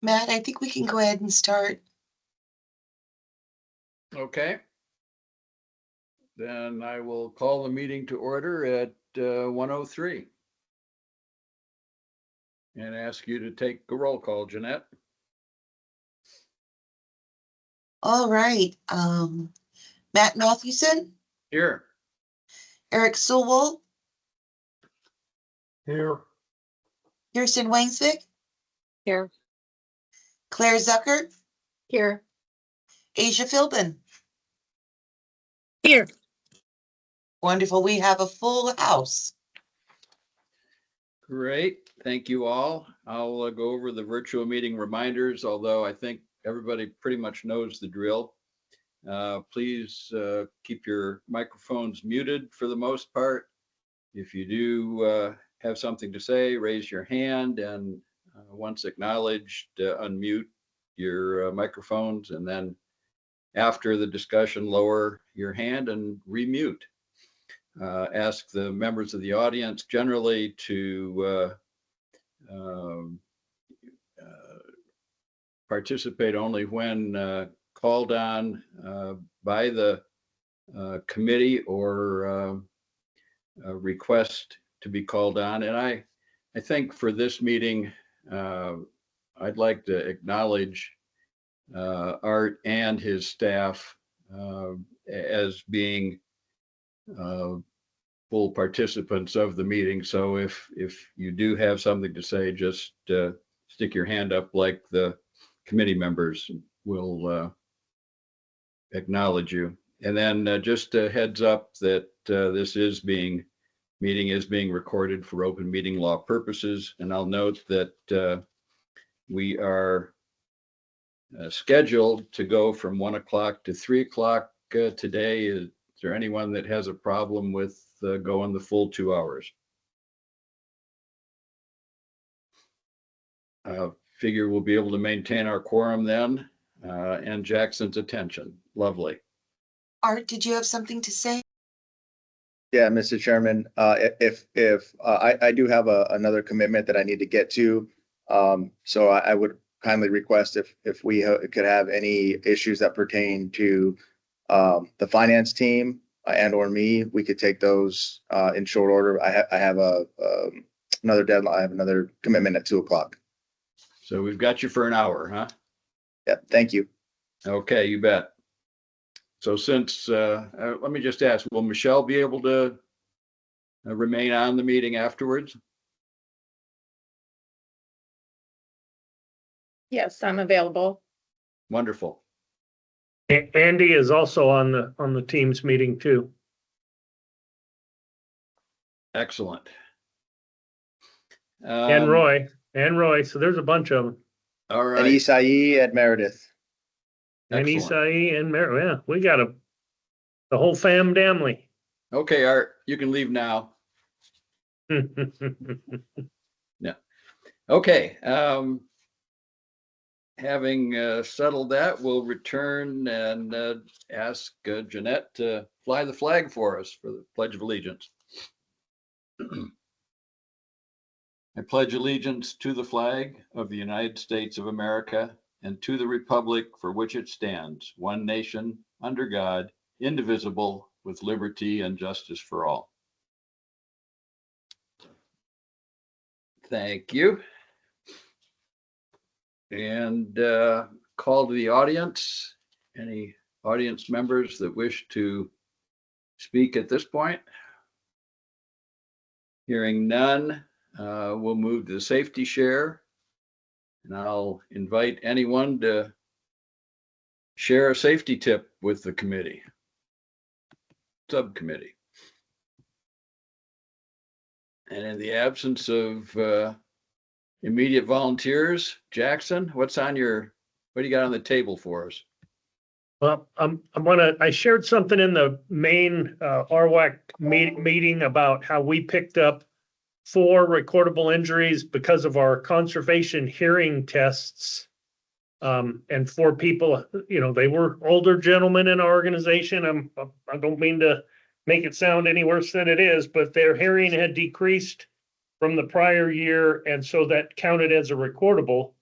Matt, I think we can go ahead and start. Okay. Then I will call the meeting to order at 1:03. And ask you to take a roll call, Jeanette. All right. Matt Mathewson, Here. Eric Sewell, Here. Kirsten Wainsvik, Here. Claire Zucker, Here. Asia Philbin. Here. Wonderful. We have a full house. Great. Thank you all. I'll go over the virtual meeting reminders, although I think everybody pretty much knows the drill. Please keep your microphones muted for the most part. If you do have something to say, raise your hand, and once acknowledged, unmute your microphones, and then after the discussion, lower your hand and remute. Ask the members of the audience generally to participate only when called on by the committee or request to be called on. And I think for this meeting, I'd like to acknowledge Art and his staff as being full participants of the meeting. So if you do have something to say, just stick your hand up like the committee members will acknowledge you. And then just a heads up that this meeting is being recorded for open meeting law purposes. And I'll note that we are scheduled to go from 1 o'clock to 3 o'clock today. Is there anyone that has a problem with going the full 2 hours? Figure we'll be able to maintain our quorum then, and Jackson's attention. Lovely. Art, did you have something to say? Yeah, Mr. Chairman, if I do have another commitment that I need to get to, so I would kindly request if we could have any issues that pertain to the finance team and or me, we could take those in short order. I have another deadline. I have another commitment at 2 o'clock. So we've got you for an hour, huh? Yeah, thank you. Okay, you bet. So since, let me just ask, will Michelle be able to remain on the meeting afterwards? Yes, I'm available. Wonderful. Andy is also on the Teams meeting too. Excellent. And Roy. So there's a bunch of them. All And right. Isai and Meredith. And Excellent. Isai and Mary. Yeah, we got the whole fam damly. Okay, Art, you can leave now. Okay. Having settled that, we'll return and ask Jeanette to fly the flag for us for the Pledge of Allegiance. I pledge allegiance to the flag of the United States of America and to the republic for which it stands, one nation, under God, indivisible, with liberty and justice for all. Thank you. And call to the audience. Any audience members that wish to speak at this point? Hearing none, we'll move to the safety share. And I'll invite anyone to share a safety tip with the committee, subcommittee. And in the absence of immediate volunteers, Jackson, what do you got on the table for us? Well, I shared something in the main RWRAC meeting about how we picked up 4 recordable injuries because of our conservation hearing tests. And 4 people, they were older gentlemen in our organization. I don't mean to make it sound any worse than it is, but their hearing had decreased from the prior year. And so that counted as a recordable.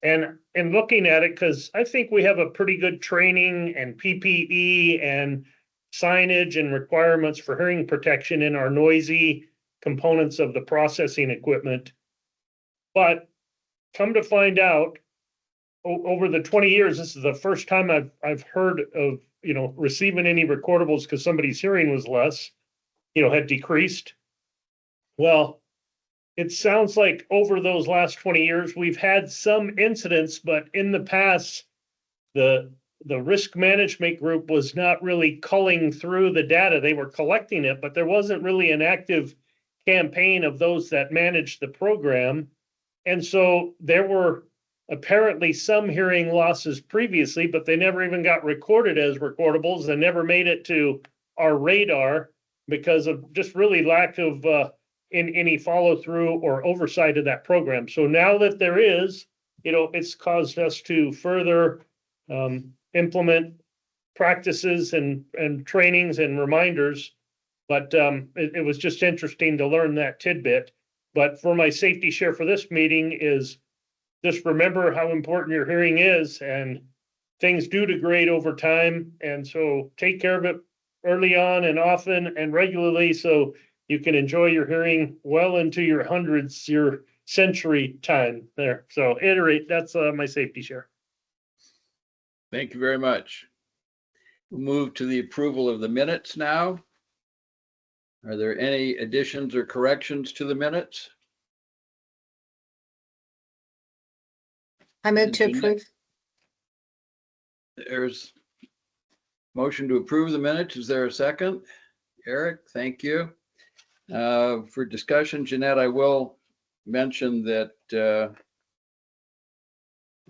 And in looking at it, because I think we have a pretty good training and PPE and signage and requirements for hearing protection in our noisy components of the processing equipment. But come to find out, over the 20 years, this is the first time I've heard of, receiving any recordables because somebody's hearing was less, had decreased. Well, it sounds like over those last 20 years, we've had some incidents, but in the past, the risk management group was not really culling through the data. They were collecting it, but there wasn't really an active campaign of those that managed the program. And so there were apparently some hearing losses previously, but they never even got recorded as recordables. They never made it to our radar because of just really lack of in any follow through or oversight of that program. So now that there is, it's caused us to further implement practices and trainings and reminders. But it was just interesting to learn that tidbit. But for my safety share for this meeting is just remember how important your hearing is, and things do degrade over time. And so take care of it early on and often and regularly so you can enjoy your hearing well into your hundreds, your century time there. So iterate, that's my safety share. Thank you very much. We'll move to the approval of the minutes now. Are there any additions or corrections to the minutes? I move to Jeanette? approve. There's motion to approve the minutes. Is there a second? Eric, thank you. For discussion, Jeanette, I will mention that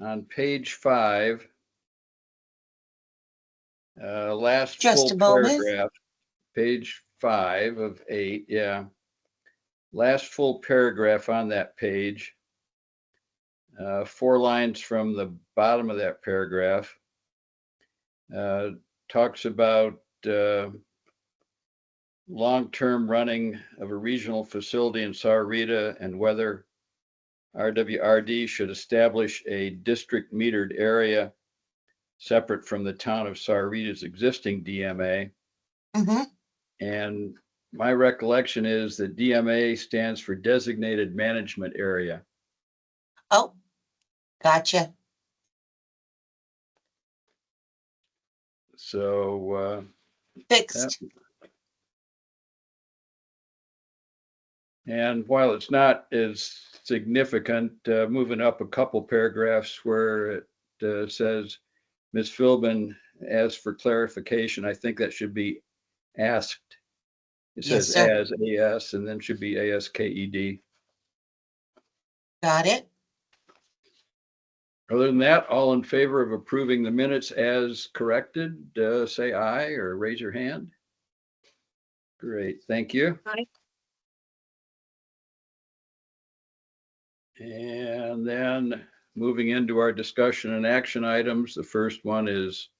on page 5, last Just full a moment. paragraph, page 5 of 8, yeah. Last full paragraph on that page, 4 lines from the bottom of that paragraph, talks about long-term running of a regional facility in Sahuarita and whether RWRD should establish a district metered area separate from the town of Sahuarita's existing DMA. Mm-hmm. And my recollection is that DMA stands for Designated Management Area. Oh, gotcha. So Fixed. and while it's not as significant, moving up a couple paragraphs where it says, Ms. Philbin asked for clarification, I think that should be asked. It Yes, says sir. as AS and then should be ASKED. Got it. Other than that, all in favor of approving the minutes as corrected, say aye or raise your hand. Great, thank you. Aye. And then moving into our discussion and action items, the first one is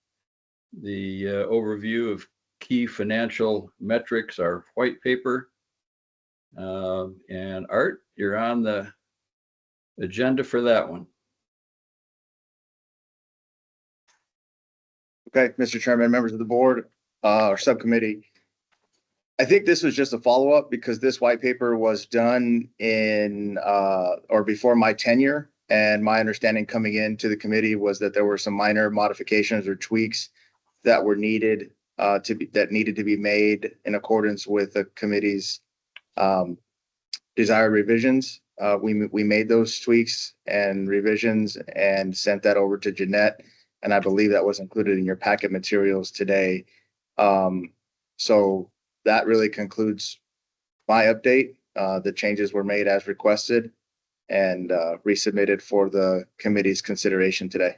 the overview of key financial metrics, our white paper. And Art, you're on the agenda for that one. Okay, Mr. Chairman, members of the board, or subcommittee. I think this was just a follow-up because this white paper was done in, or before my tenure. And my understanding coming into the committee was that there were some minor modifications or tweaks that were needed, that needed to be made in accordance with the committee's desired revisions. We made those tweaks and revisions and sent that over to Jeanette. And I believe that was included in your packet materials today. So that really concludes my update. The changes were made as requested and resubmitted for the committee's consideration today.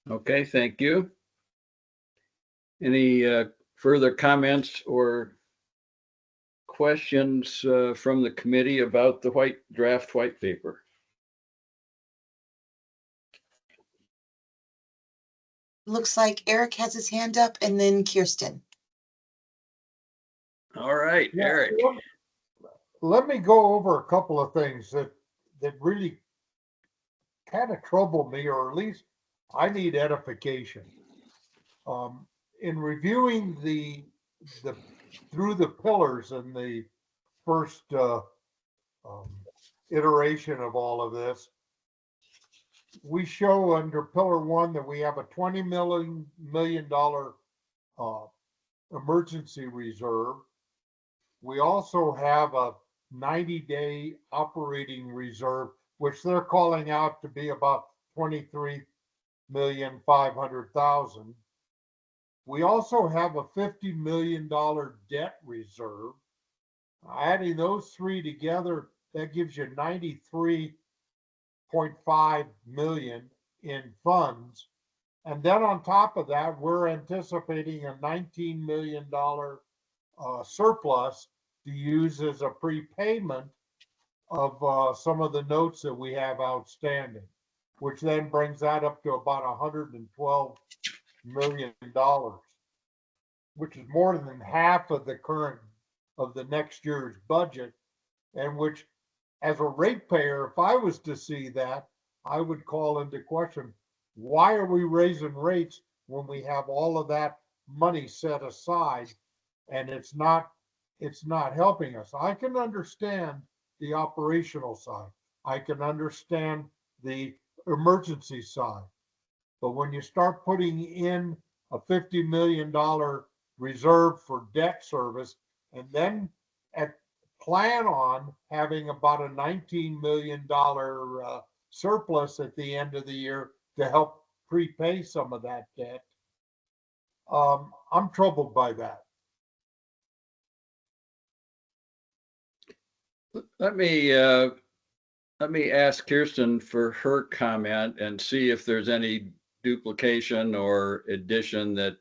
Okay, thank you. Any further comments or questions from the committee about the draft white paper? Looks like Eric has his hand up and then Kirsten. All right, Yeah, Eric. Let me go over a couple of things that really kind of trouble me, or at least I need edification. In reviewing the through the pillars in the first iteration of all of this, we show under pillar one that we have a $20 million emergency reserve. We also have a 90-day operating reserve, which they're calling out to be about $23,500,000. We also have a $50 million debt reserve. Adding those three together, that gives you 93.5 million in funds. And then on top of that, we're anticipating a $19 million surplus to use as a prepayment of some of the notes that we have outstanding, which then brings that up to about $112 million, which is more than half of the next year's budget, and which, as a ratepayer, if I was to see that, I would call into question, why are we raising rates when we have all of that money set aside and it's not helping us? I can understand the operational side. I can understand the emergency side. But when you start putting in a $50 million reserve for debt service, and then plan on having about a $19 million surplus at the end of the year to help prepay some of that debt, I'm troubled by that. Let me ask Kirsten for her comment and see if there's any duplication or addition that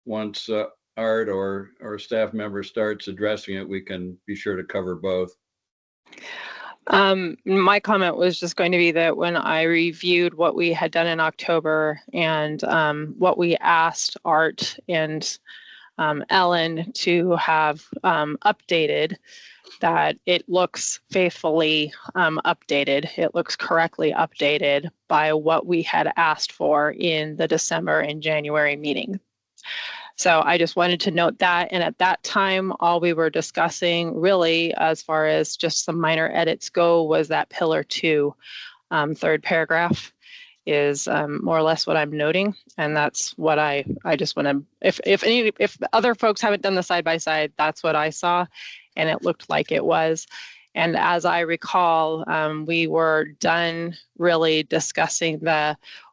once Art or staff member starts addressing it, we can be sure to cover both. My comment was just going to be that when I reviewed what we had done in October and what we asked Art and Ellen to have updated, that it looks faithfully updated. It looks correctly updated by what we had asked for in the December and January meeting. So I just wanted to note that. And at that time, all we were discussing really, as far as just some minor edits go, was that pillar 2, third paragraph is more or less what I'm noting. And that's what I just want to, if other folks haven't done the side by side, that's what I saw. And it looked like it was. And as I recall, we were done really discussing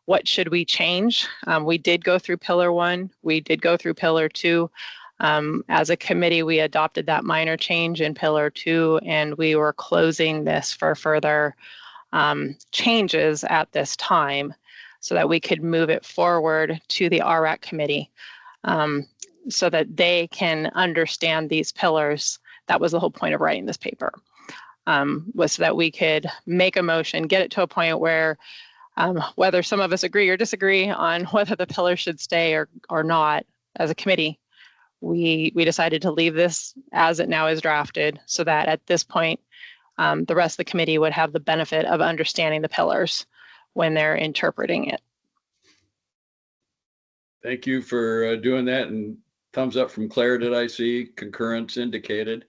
what should we change. We did go through pillar 1. We did go through pillar 2. As a committee, we adopted that minor change in pillar 2, and we were closing this for further changes at this time so that we could move it forward to the RWRAC committee so that they can understand these pillars. That was the whole point of writing this paper, was so that we could make a motion, get it to a point where whether some of us agree or disagree on whether the pillar should stay or not, as a committee, we decided to leave this as it now is drafted so that at this point, the rest of the committee would have the benefit of understanding the pillars when they're interpreting it. Thank you for doing that, and thumbs up from Claire, did I see? Concurrence indicated.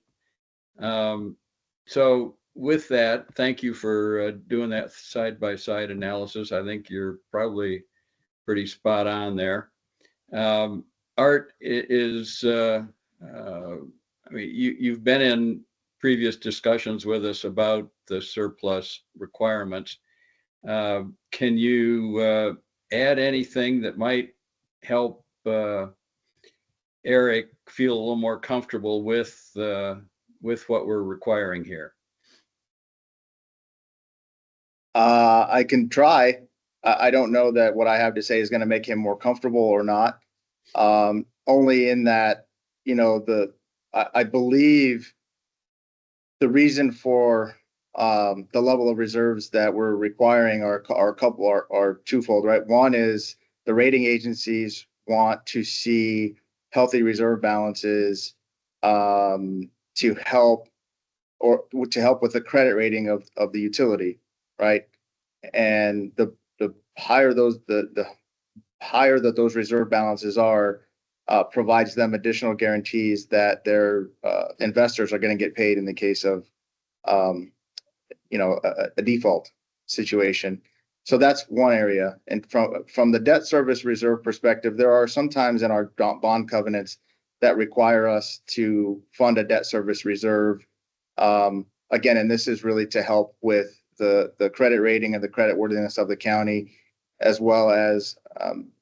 So with that, thank you for doing that side-by-side analysis. I think you're probably pretty spot on there. Art is, I mean, you've been in previous discussions with us about the surplus requirements. Can you add anything that might help Eric feel a little more comfortable with what we're requiring here? I can try. I don't know that what I have to say is going to make him more comfortable or not. Only in that, you know, I believe the reason for the level of reserves that we're requiring are twofold, right? One is the rating agencies want to see healthy reserve balances to help with the credit rating of the utility, right? And the higher the higher that those reserve balances are, provides them additional guarantees that their investors are going to get paid in the case of a default situation. So that's one area. And from the debt service reserve perspective, there are some times in our bond covenants that require us to fund a debt service reserve. Again, and this is really to help with the credit rating and the credit worthiness of the county, as well as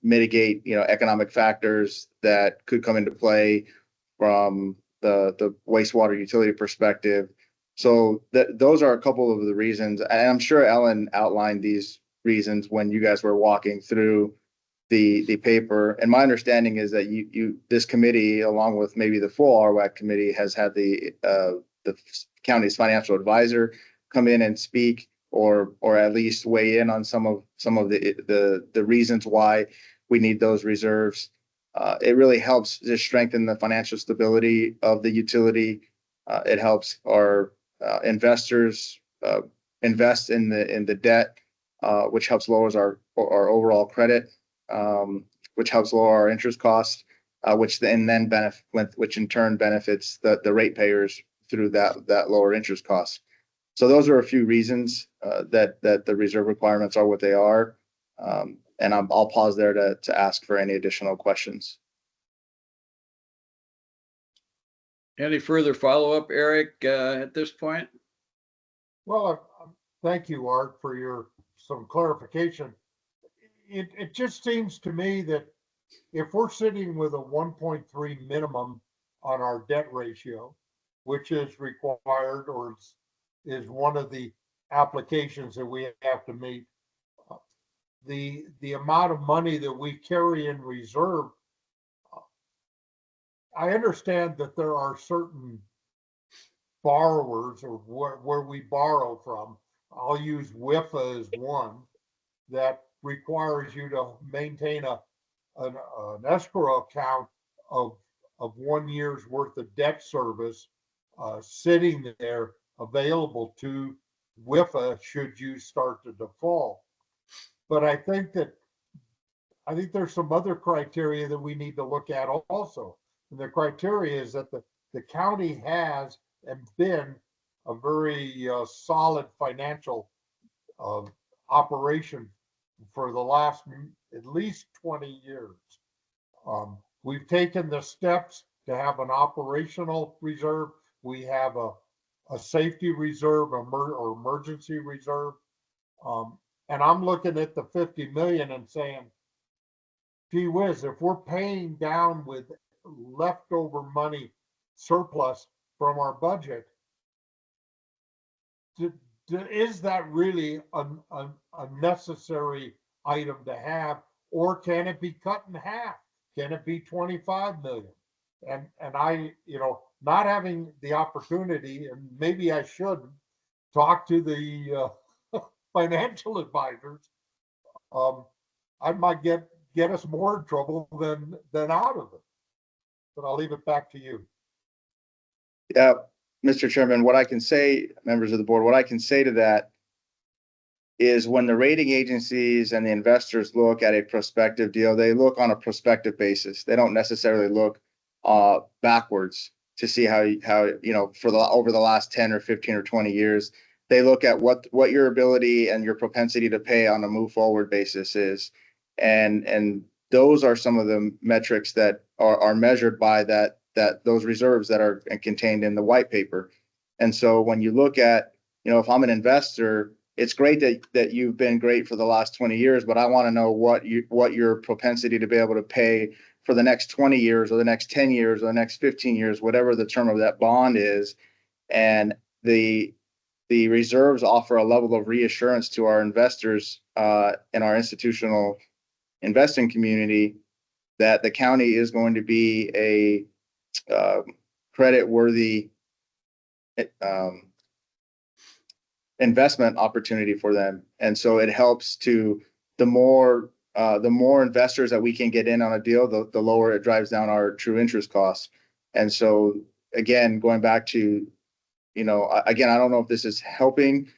mitigate, economic factors that could come into play from the wastewater utility perspective. So those are a couple of the reasons, and I'm sure Ellen outlined these reasons when you guys were walking through the paper. And my understanding is that this committee, along with maybe the full RWRAC committee, has had the county's financial advisor come in and speak, or at least weigh in on some of the reasons why we need those reserves. It really helps just strengthen the financial stability of the utility. It helps our investors invest in the debt, which helps lowers our overall credit, which helps lower our interest costs, which in turn benefits the ratepayers through that lower interest costs. So those are a few reasons that the reserve requirements are what they are. And I'll pause there to ask for any additional questions. Any further follow-up, Eric, at this point? Well, thank you, Art, for some clarification. It just seems to me that if we're sitting with a 1.3 minimum on our debt ratio, which is required or is one of the applications that we have to meet, the amount of money that we carry in reserve, I understand that there are certain borrowers or where we borrow from. I'll use WIFA as one that requires you to maintain an escrow account of 1 year's worth of debt service sitting there available to WIFA should you start to default. But I think there's some other criteria that we need to look at also. And the criteria is that the county has and been a very solid financial operation for the last at least 20 years. We've taken the steps to have an operational reserve. We have a safety reserve or emergency reserve. And I'm looking at the 50 million and saying, gee whiz, if we're paying down with leftover money surplus from our budget, is that really a necessary item to have, or can it be cut in half? Can it be 25 million? And I, not having the opportunity, and maybe I shouldn't, talk to the financial advisors, I might get us more in trouble than out of it. But I'll leave it back to you. Yeah, Mr. Chairman, what I can say, members of the board, what I can say to that is when the rating agencies and the investors look at a prospective deal, they look on a prospective basis. They don't necessarily look backwards to see how over the last 10 or 15 or 20 years. They look at what your ability and your propensity to pay on a move forward basis is. And those are some of the metrics that are measured by those reserves that are contained in the white paper. And so when you look at, if I'm an investor, it's great that you've been great for the last 20 years, but I want to know what your propensity to be able to pay for the next 20 years or the next 10 years or the next 15 years, whatever the term of that bond is. And the reserves offer a level of reassurance to our investors in our institutional investing community that the county is going to be a credit-worthy investment opportunity for them. And so it helps to the more investors that we can get in on a deal, the lower it drives down our true interest costs. And so again, going back to, again, I don't know if this is helping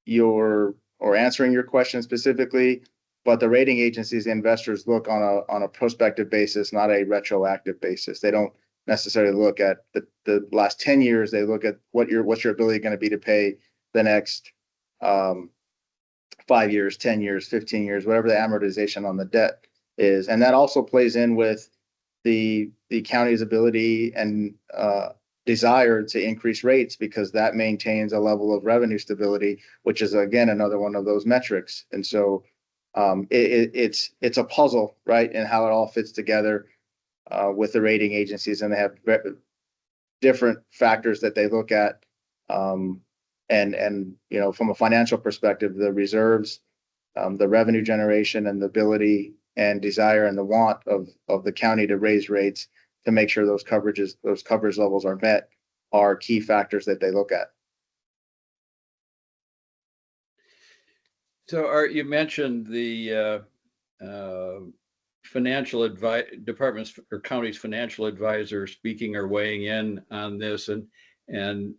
your or answering your question specifically, but the rating agencies, the investors look on a prospective basis, not a retroactive basis. They don't necessarily look at the last 10 years. They look at what's your ability going to be to pay the next 5 years, 10 years, 15 years, whatever the amortization on the debt is. And that also plays in with the county's ability and desire to increase rates, because that maintains a level of revenue stability, which is again another one of those metrics. And so it's a puzzle, right, and how it all fits together with the rating agencies, and they have different factors that they look at. And you know, from a financial perspective, the reserves, the revenue generation, and the ability and desire and the want of the county to raise rates to make sure those coverage levels are met are key factors that they look at. So Art, you mentioned the financial departments or county's financial advisor speaking or weighing in on this, and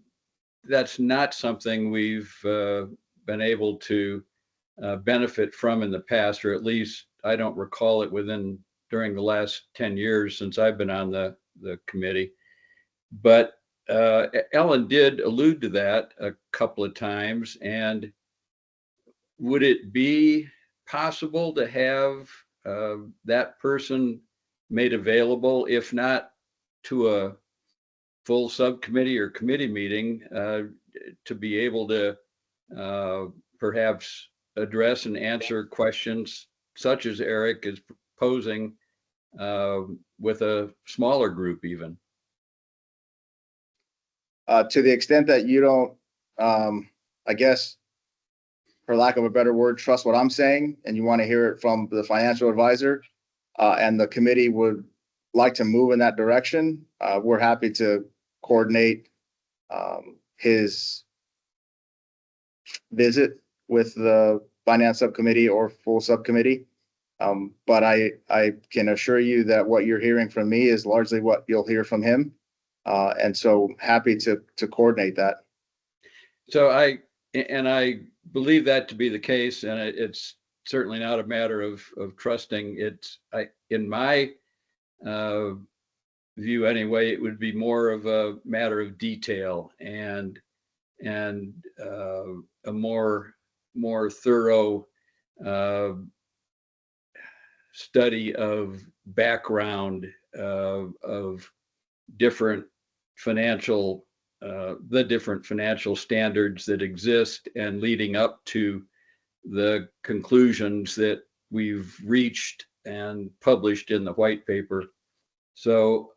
that's not something we've been able to benefit from in the past, or at least I don't recall it during the last 10 years since I've been on the committee. But Ellen did allude to that a couple of times. And would it be possible to have that person made available, if not to a full subcommittee or committee meeting, to be able to perhaps address and answer questions such as Eric is posing with a smaller group even? To the extent that you don't, I guess, for lack of a better word, trust what I'm saying, and you want to hear it from the financial advisor, and the committee would like to move in that direction, we're happy to coordinate his visit with the finance subcommittee or full subcommittee. But I can assure you that what you're hearing from me is largely what you'll hear from him. And so happy to coordinate that. So I believe that to be the case, and it's certainly not a matter of trusting. In my view anyway, it would be more of a matter of detail and a more thorough study of background of different financial the different financial standards that exist, and leading up to the conclusions that we've reached and published in the white paper. So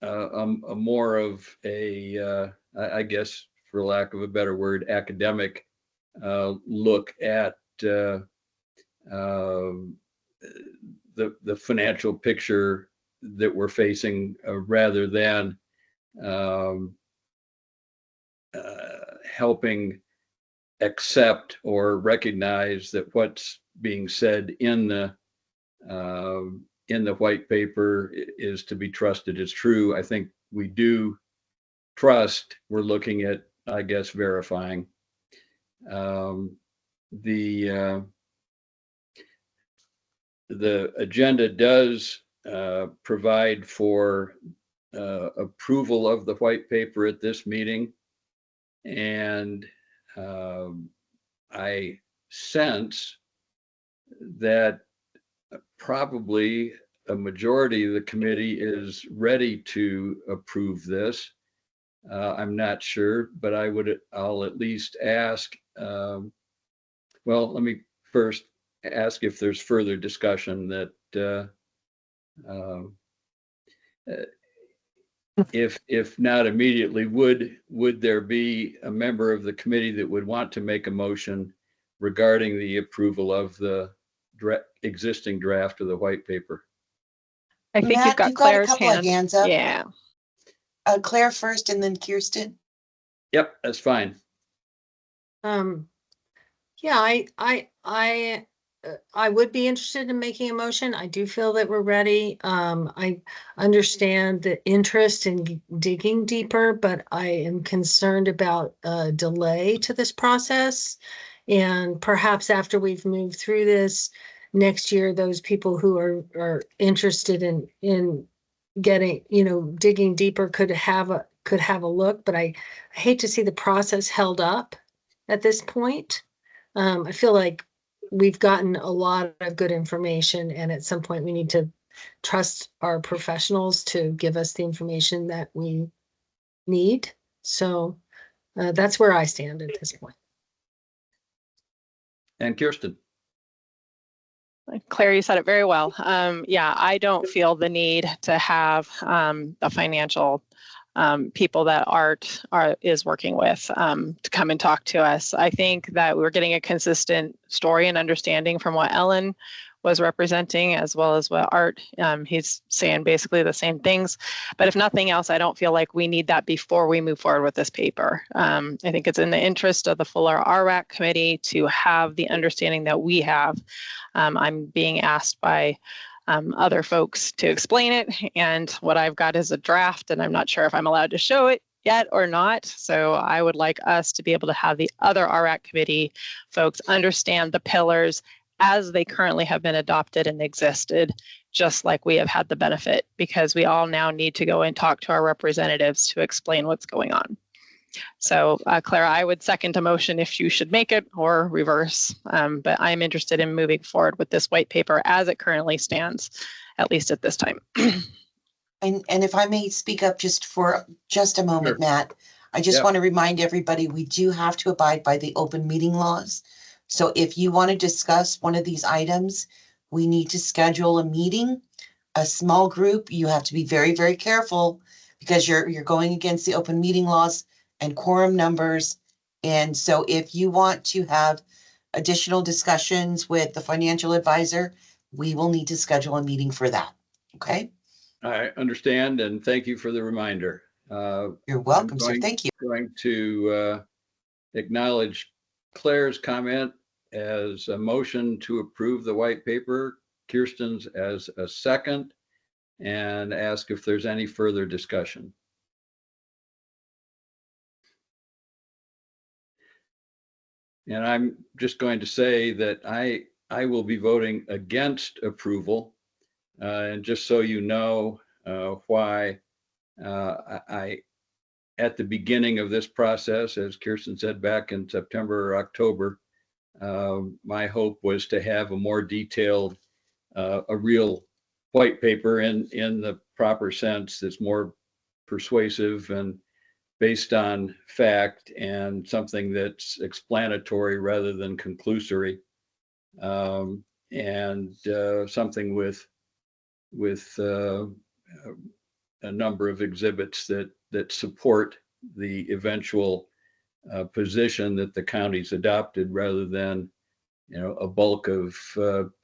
a more of a I guess, for lack of a better word, academic look at the financial picture that we're facing, rather than helping accept or recognize that what's being said in the white paper is to be trusted as true. I think we do trust. We're looking at, I guess, verifying. The agenda does provide for approval of the white paper at this meeting, and I sense that probably a majority of the committee is ready to approve this. I'm not sure, but I'll at least ask. Well, let me first ask if there's further discussion that if not immediately, would there be a member of the committee that would want to make a motion regarding the approval of the existing draft of the white paper? I think Matt, you've got you've got a Claire's couple of hand. hands up. Yeah. Claire first and then Kirsten. Yep, that's fine. Yeah, I would be interested in making a motion. I do feel that we're ready. I understand the interest in digging deeper, but I am concerned about a delay to this process And perhaps after we've moved through this next year, those people who are interested in getting, digging deeper could have a look, but I hate to see the process held up at this point. I feel like we've gotten a lot of good information, and at some point we need to trust our professionals to give us the information that we need. So that's where I stand at this point. And Kirsten. Claire, you said it very well. Yeah, I don't feel the need to have the financial people that Art is working with to come and talk to us. I think that we're getting a consistent story and understanding from what Ellen was representing, as well as what Art, he's saying basically the same things. But if nothing else, I don't feel like we need that before we move forward with this paper. I think it's in the interest of the fuller RWRAC committee to have the understanding that we have. I'm being asked by other folks to explain it, and what I've got is a draft, and I'm not sure if I'm allowed to show it yet or not. So I would like us to be able to have the other RWRAC committee folks understand the pillars as they currently have been adopted and existed, just like we have had the benefit, because we all now need to go and talk to our representatives to explain what's going on. So Clara, I would second a motion if you should make it, or reverse, but I'm interested in moving forward with this white paper as it currently stands, at least at this time. And if I may speak up just for just a moment, Sure. Matt, I just Yeah. want to remind everybody, we do have to abide by the open meeting laws. So if you want to discuss one of these items, we need to schedule a meeting, a small group. You have to be very, very careful because you're going against the open meeting laws and quorum numbers. And so if you want to have additional discussions with the financial advisor, we will need to schedule a meeting for that. Okay? I understand, and thank you for the reminder. You're welcome, sir. Thank you. Going to acknowledge Claire's comment as a motion to approve the white paper, Kirsten's as a second, and ask if there's any further discussion. And I'm just going to say that I will be voting against approval. And just so you know why, at the beginning of this process, as Kirsten said back in September or October, my hope was to have a more detailed, a real white paper in the proper sense that's more persuasive and based on fact, and something that's explanatory rather than conclusory, and something with a number of exhibits that support the eventual position that the county's adopted, rather than a bulk of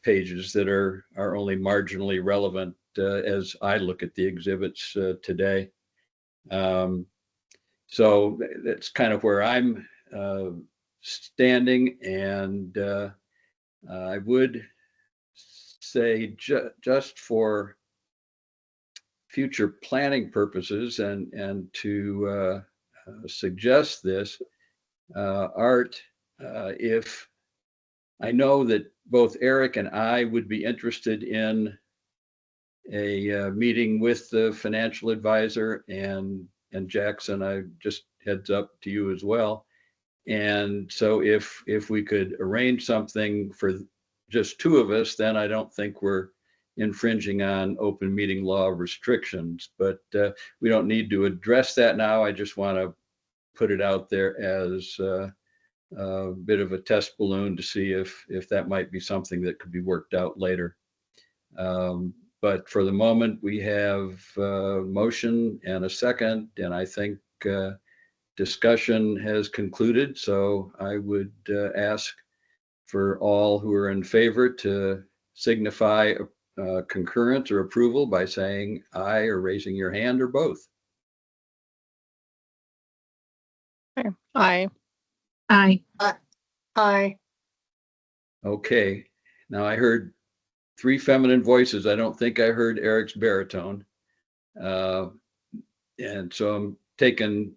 pages that are only marginally relevant as I look at the exhibits today. So that's kind of where I'm standing, and I would say just for future planning purposes and to suggest this, Art, if I know that both Eric and I would be interested in a meeting with the financial advisor, and Jackson, I just heads up to you as well. And so if we could arrange something for just two of us, then I don't think we're infringing on open meeting law restrictions, but we don't need to address that now. I just want to put it out there as a bit of a test balloon to see if that might be something that could be worked out later. But for the moment, we have a motion and a second, and I think discussion has concluded. So I would ask for all who are in favor to signify concurrence or approval by saying aye or raising your hand, or both. Aye. Aye. Aye. Okay, now I heard three feminine voices. I don't think I heard Eric's baritone. And so I'm taking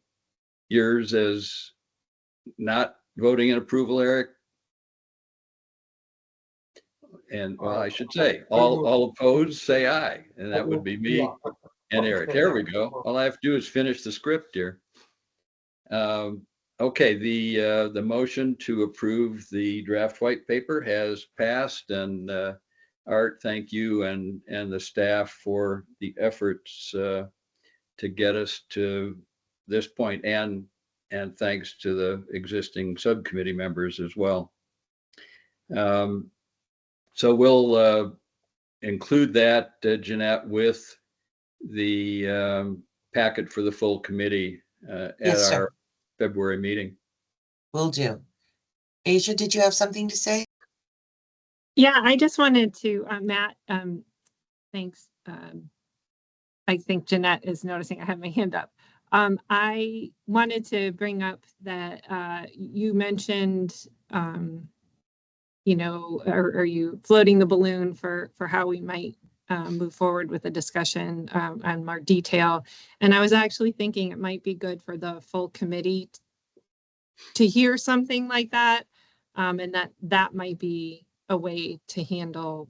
yours as not voting in approval, Eric. And well, I should say, all opposed, say aye. And that would be me Yeah. and Eric. There we go. All I have to do is finish the script here. Okay, the motion to approve the draft white paper has passed, and Art, thank you and the staff for the efforts to get us to this point, and thanks to the existing subcommittee members as well. So we'll include that, Jeanette, with the packet for the full committee at Yes, sir. our February meeting. Will do. Asia, did you have something to say? Yeah, I just wanted to, Matt, thanks. I think Jeanette is noticing I have my hand up. I wanted to bring up that you mentioned, you know, are you floating the balloon for how we might move forward with the discussion on more detail? And I was actually thinking it might be good for the full committee to hear something like that, and that might be a way to handle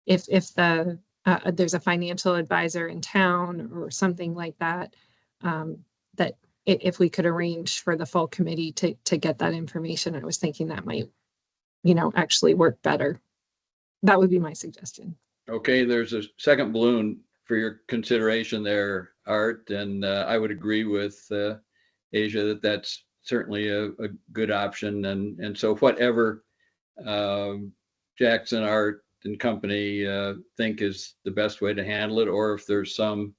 if there's a financial advisor in town or something like that, that if we could arrange for the full committee to get that information. I was thinking that might, you know, actually work better. That would be my suggestion. Okay, there's a second balloon for your consideration there, Art, and I would agree with Asia that that's certainly a good option. And so whatever Jackson, Art, and company think is the best way to handle it, or if there's some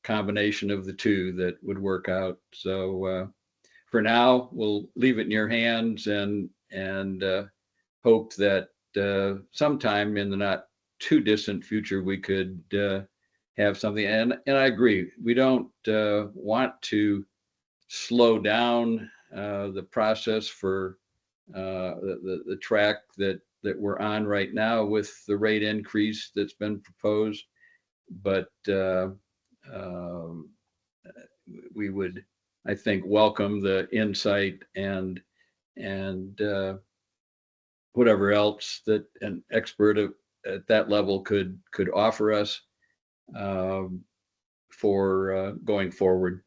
combination of the two that would work out. So for now, we'll leave it in your hands and hope that sometime in the not too distant future we could have something. And I agree, we don't want to slow down the process for the track that we're on right now with the rate increase that's been proposed. But we would, I think, welcome the insight and whatever else that an expert at that level could offer us for going forward.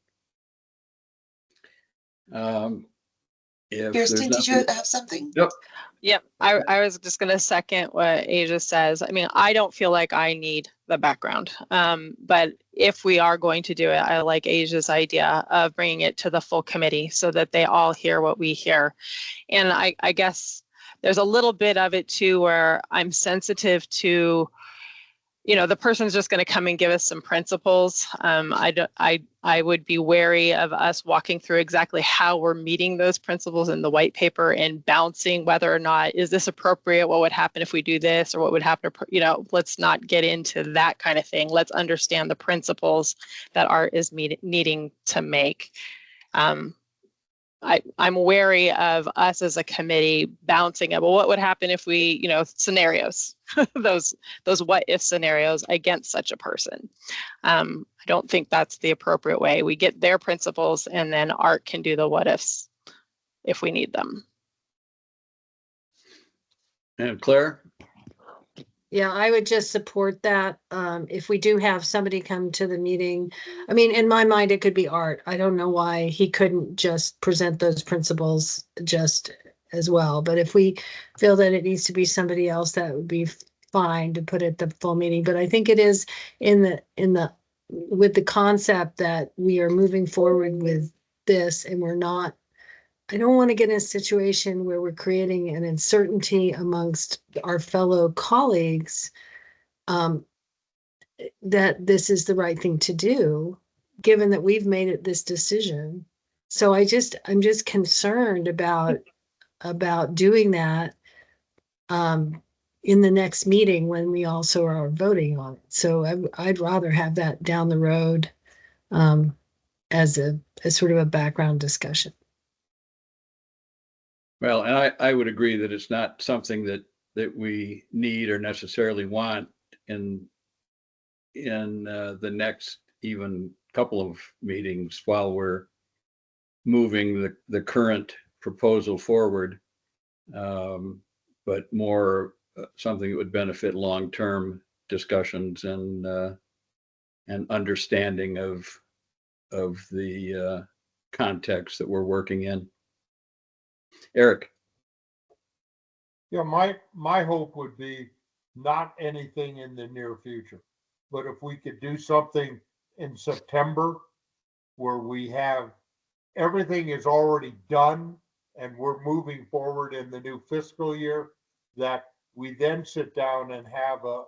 If Kirsten, there's did you nothing- have something? Yep. Yep, I was just gonna second what Asia says. I mean, I don't feel like I need the background. But if we are going to do it, I like Asia's idea of bringing it to the full committee so that they all hear what we hear. And I guess there's a little bit of it too, where I'm sensitive to, you know, the person's just going to come and give us some principles. I would be wary of us walking through exactly how we're meeting those principles in the white paper and bouncing whether or not, is this appropriate? What would happen if we do this, or what would happen? You know, let's not get into that kind of thing. Let's understand the principles that Art is needing to make. I'm wary of us as a committee bouncing it. Well, what would happen if we, you know, scenarios, those what if scenarios against such a person. I don't think that's the appropriate way. We get their principles and then Art can do the what ifs if we need them. And Claire? Yeah, I would just support that. If we do have somebody come to the meeting, I mean, in my mind, it could be Art. I don't know why he couldn't just present those principles just as well. But if we feel that it needs to be somebody else, that would be fine to put at the full meeting. But I think it is with the concept that we are moving forward with this, and we're not. I don't want to get in a situation where we're creating an uncertainty amongst our fellow colleagues that this is the right thing to do, given that we've made it this decision. So I'm just concerned about doing that in the next meeting when we also are voting on it. So I'd rather have that down the road as sort of a background discussion. Well, and I would agree that it's not something that we need or necessarily want in the next even couple of meetings while we're moving the current proposal forward, but more something that would benefit long-term discussions and understanding of the context that we're working in. Eric. Yeah, my hope would be not anything in the near future, but if we could do something in September where we have everything is already done and we're moving forward in the new fiscal year, that we then sit down and have a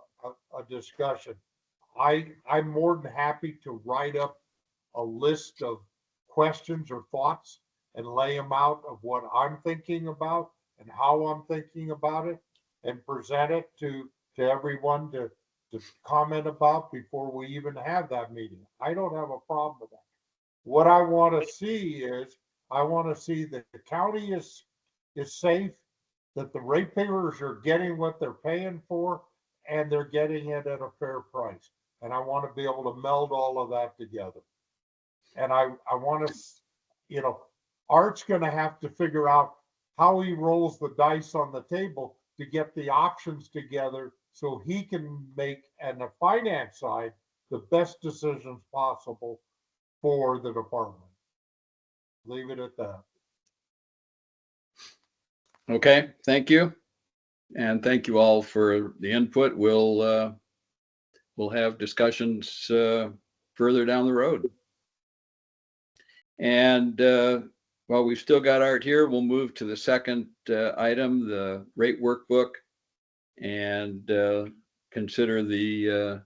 discussion. I'm more than happy to write up a list of questions or thoughts and lay them out of what I'm thinking about and how I'm thinking about it, and present it to everyone to comment about before we even have that meeting. I don't have a problem with that. What I want to see is, I want to see that the county is safe, that the ratepayers are getting what they're paying for, and they're getting it at a fair price. And I want to be able to meld all of that together. And I want to, Art's going to have to figure out how he rolls the dice on the table to get the options together so he can make, on the finance side, the best decisions possible for the department. Leave it at that. Okay, thank you. And thank you all for the input. We'll have discussions further down the road. And while we've still got Art here, we'll move to the second item, the rate workbook, and consider the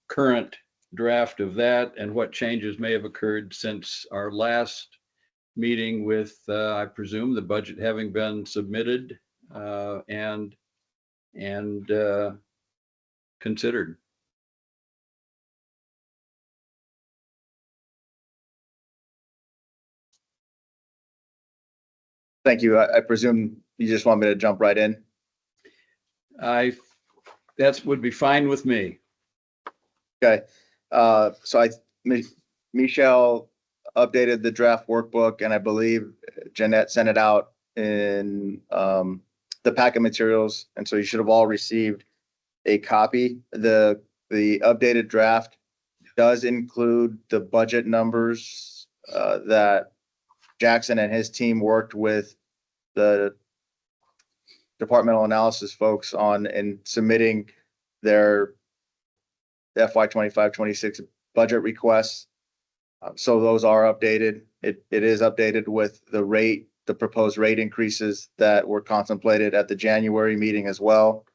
current draft of that and what changes may have occurred since our last meeting with, I presume, the budget having been submitted and considered. Thank you. I presume you just want me to jump right in? That would be fine with me. Okay. So Michelle updated the draft workbook, and I believe Jeanette sent it out in the packet materials. And so you should have all received a copy. The updated draft does include the budget numbers that Jackson and his team worked with the departmental analysis folks on in submitting their FY25-26 budget requests. So those are updated. It is updated with the proposed rate increases that were contemplated at the January meeting as well.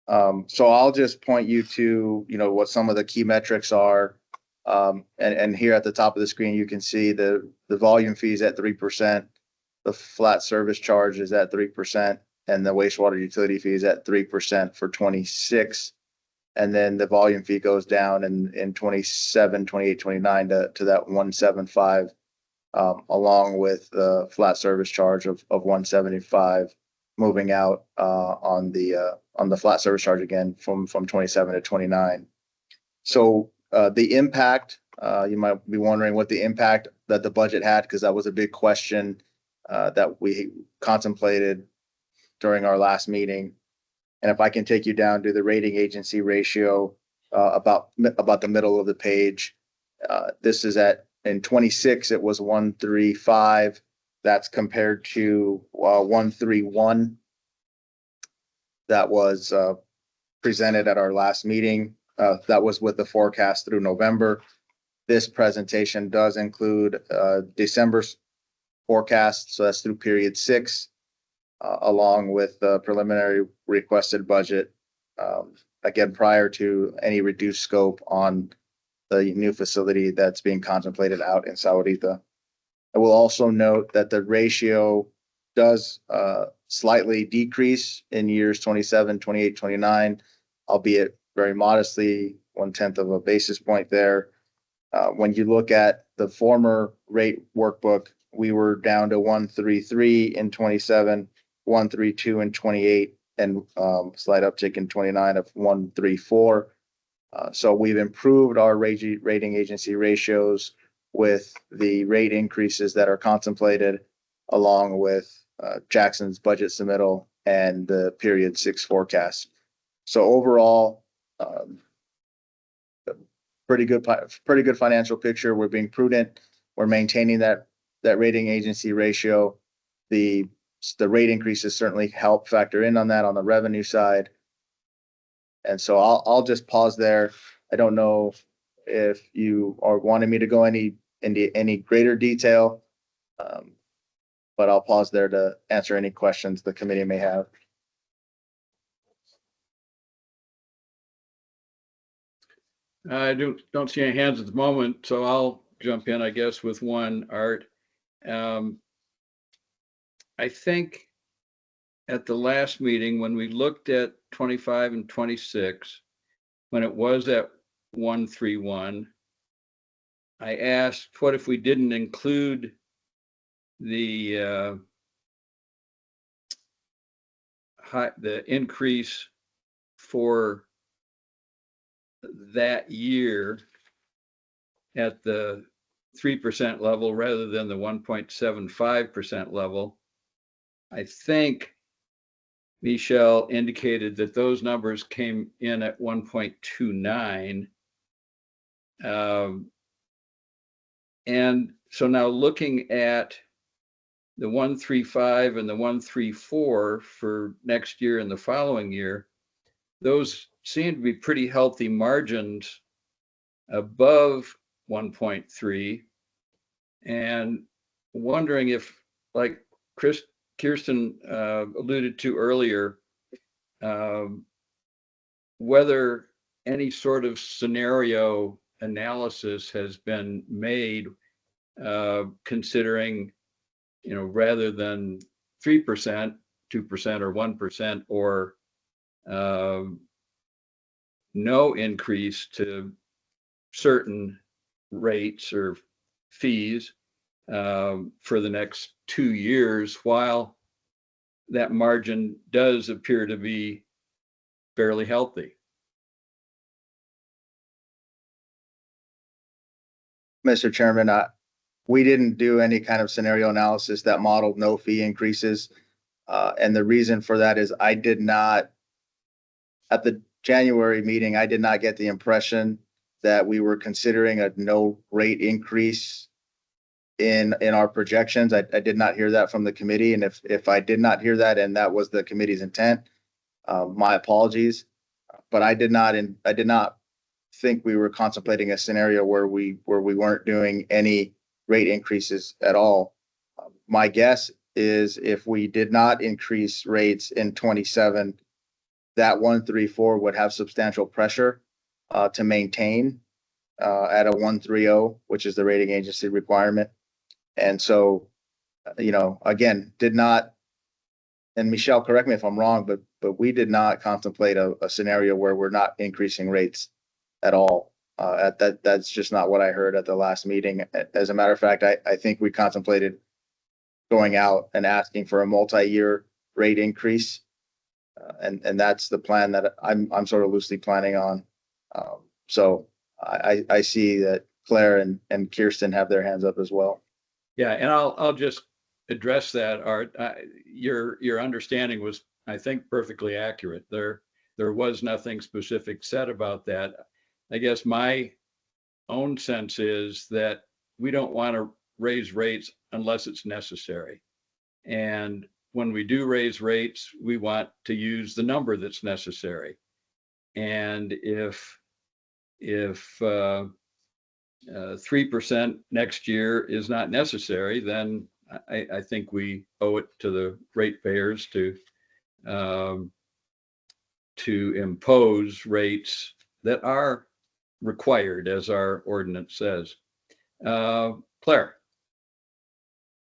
So I'll just point you to, what some of the key metrics are. And here at the top of the screen, you can see the volume fees at 3%, the flat service charge is at 3%, and the wastewater utility fees at 3% for 26. And then the volume fee goes down in 27, 28, 29 to that 175, along with the flat service charge of 175, moving out on the flat service charge again from 27 to 29. So the impact, you might be wondering what the impact that the budget had, because that was a big question that we contemplated during our last meeting. And if I can take you down to the rating agency ratio, about the middle of the page, this is in 26, it was 135. That's compared to 131 that was presented at our last meeting. That was with the forecast through November. This presentation does include December's forecast, so that's through period 6. Along with the preliminary requested budget, again, prior to any reduced scope on the new facility that's being contemplated out in Sahuarita. I will also note that the ratio does slightly decrease in years 27, 28, 29, albeit very modestly, 1/10 of a basis point there. When you look at the former rate workbook, we were down to 133 in 27, 132 in 28, and slight uptick in 29 of 134. So we've improved our rating agency ratios with the rate increases that are contemplated, along with Jackson's budget submittal and the period 6 forecast. So overall, pretty good financial picture. We're being prudent. We're maintaining that rating agency ratio. The rate increases certainly help factor in on that on the revenue side. And so I'll just pause there. I don't know if you are wanting me to go into any greater detail. But I'll pause there to answer any questions the committee may have. I don't see any hands at the moment, so I'll jump in, I guess, with one, Art. I think at the last meeting, when we looked at 25 and 26, when it was at 131, I asked, what if we didn't include the increase for that year at the 3% level rather than the 1.75% level. I think Michelle indicated that those numbers came in at 1.29. And so now looking at the 135 and the 134 for next year and the following year, those seem to be pretty healthy margins above 1.3, and wondering if, like Kirsten alluded to earlier, whether any sort of scenario analysis has been made, considering, rather than 3%, 2% or 1%, or no increase to certain rates or fees for the next 2 years, while that margin does appear to be fairly healthy. Mr. Chairman, we didn't do any kind of scenario analysis that modeled no fee increases. And the reason for that is I did not, at the January meeting, I did not get the impression that we were considering a no rate increase in our projections. I did not hear that from the committee. And if I did not hear that and that was the committee's intent, my apologies. But I did not think we were contemplating a scenario where we weren't doing any rate increases at all. My guess is if we did not increase rates in 27, that 134 would have substantial pressure to maintain at a 130, which is the rating agency requirement. And so, again, did not, and Michelle, correct me if I'm wrong, but we did not contemplate a scenario where we're not increasing rates at all. That's just not what I heard at the last meeting. As a matter of fact, I think we contemplated going out and asking for a multi-year rate increase. And that's the plan that I'm sort of loosely planning on. So I see that Claire and Kirsten have their hands up as well. Yeah, and I'll just address that, Art. Your understanding was, I think, perfectly accurate. There was nothing specific said about that. I guess my own sense is that we don't want to raise rates unless it's necessary. And when we do raise rates, we want to use the number that's necessary. And if 3% next year is not necessary, then I think we owe it to the ratepayers to impose rates that are required, as our ordinance says. Claire.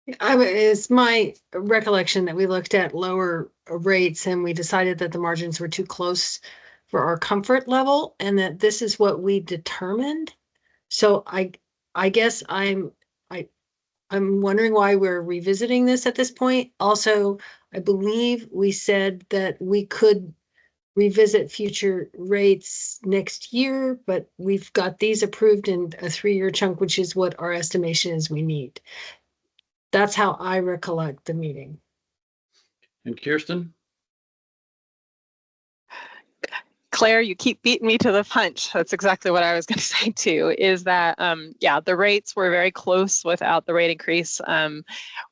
It's my recollection that we looked at lower rates and we decided that the margins were too close for our comfort level and that this is what we determined. So I guess I'm wondering why we're revisiting this at this point. Also, I believe we said that we could revisit future rates next year, but we've got these approved in a 3-year chunk, which is what our estimation is we need. That's how I recollect the meeting. And Kirsten? Claire, you keep beating me to the punch. That's exactly what I was going to say too, is that, yeah, the rates were very close without the rate increase.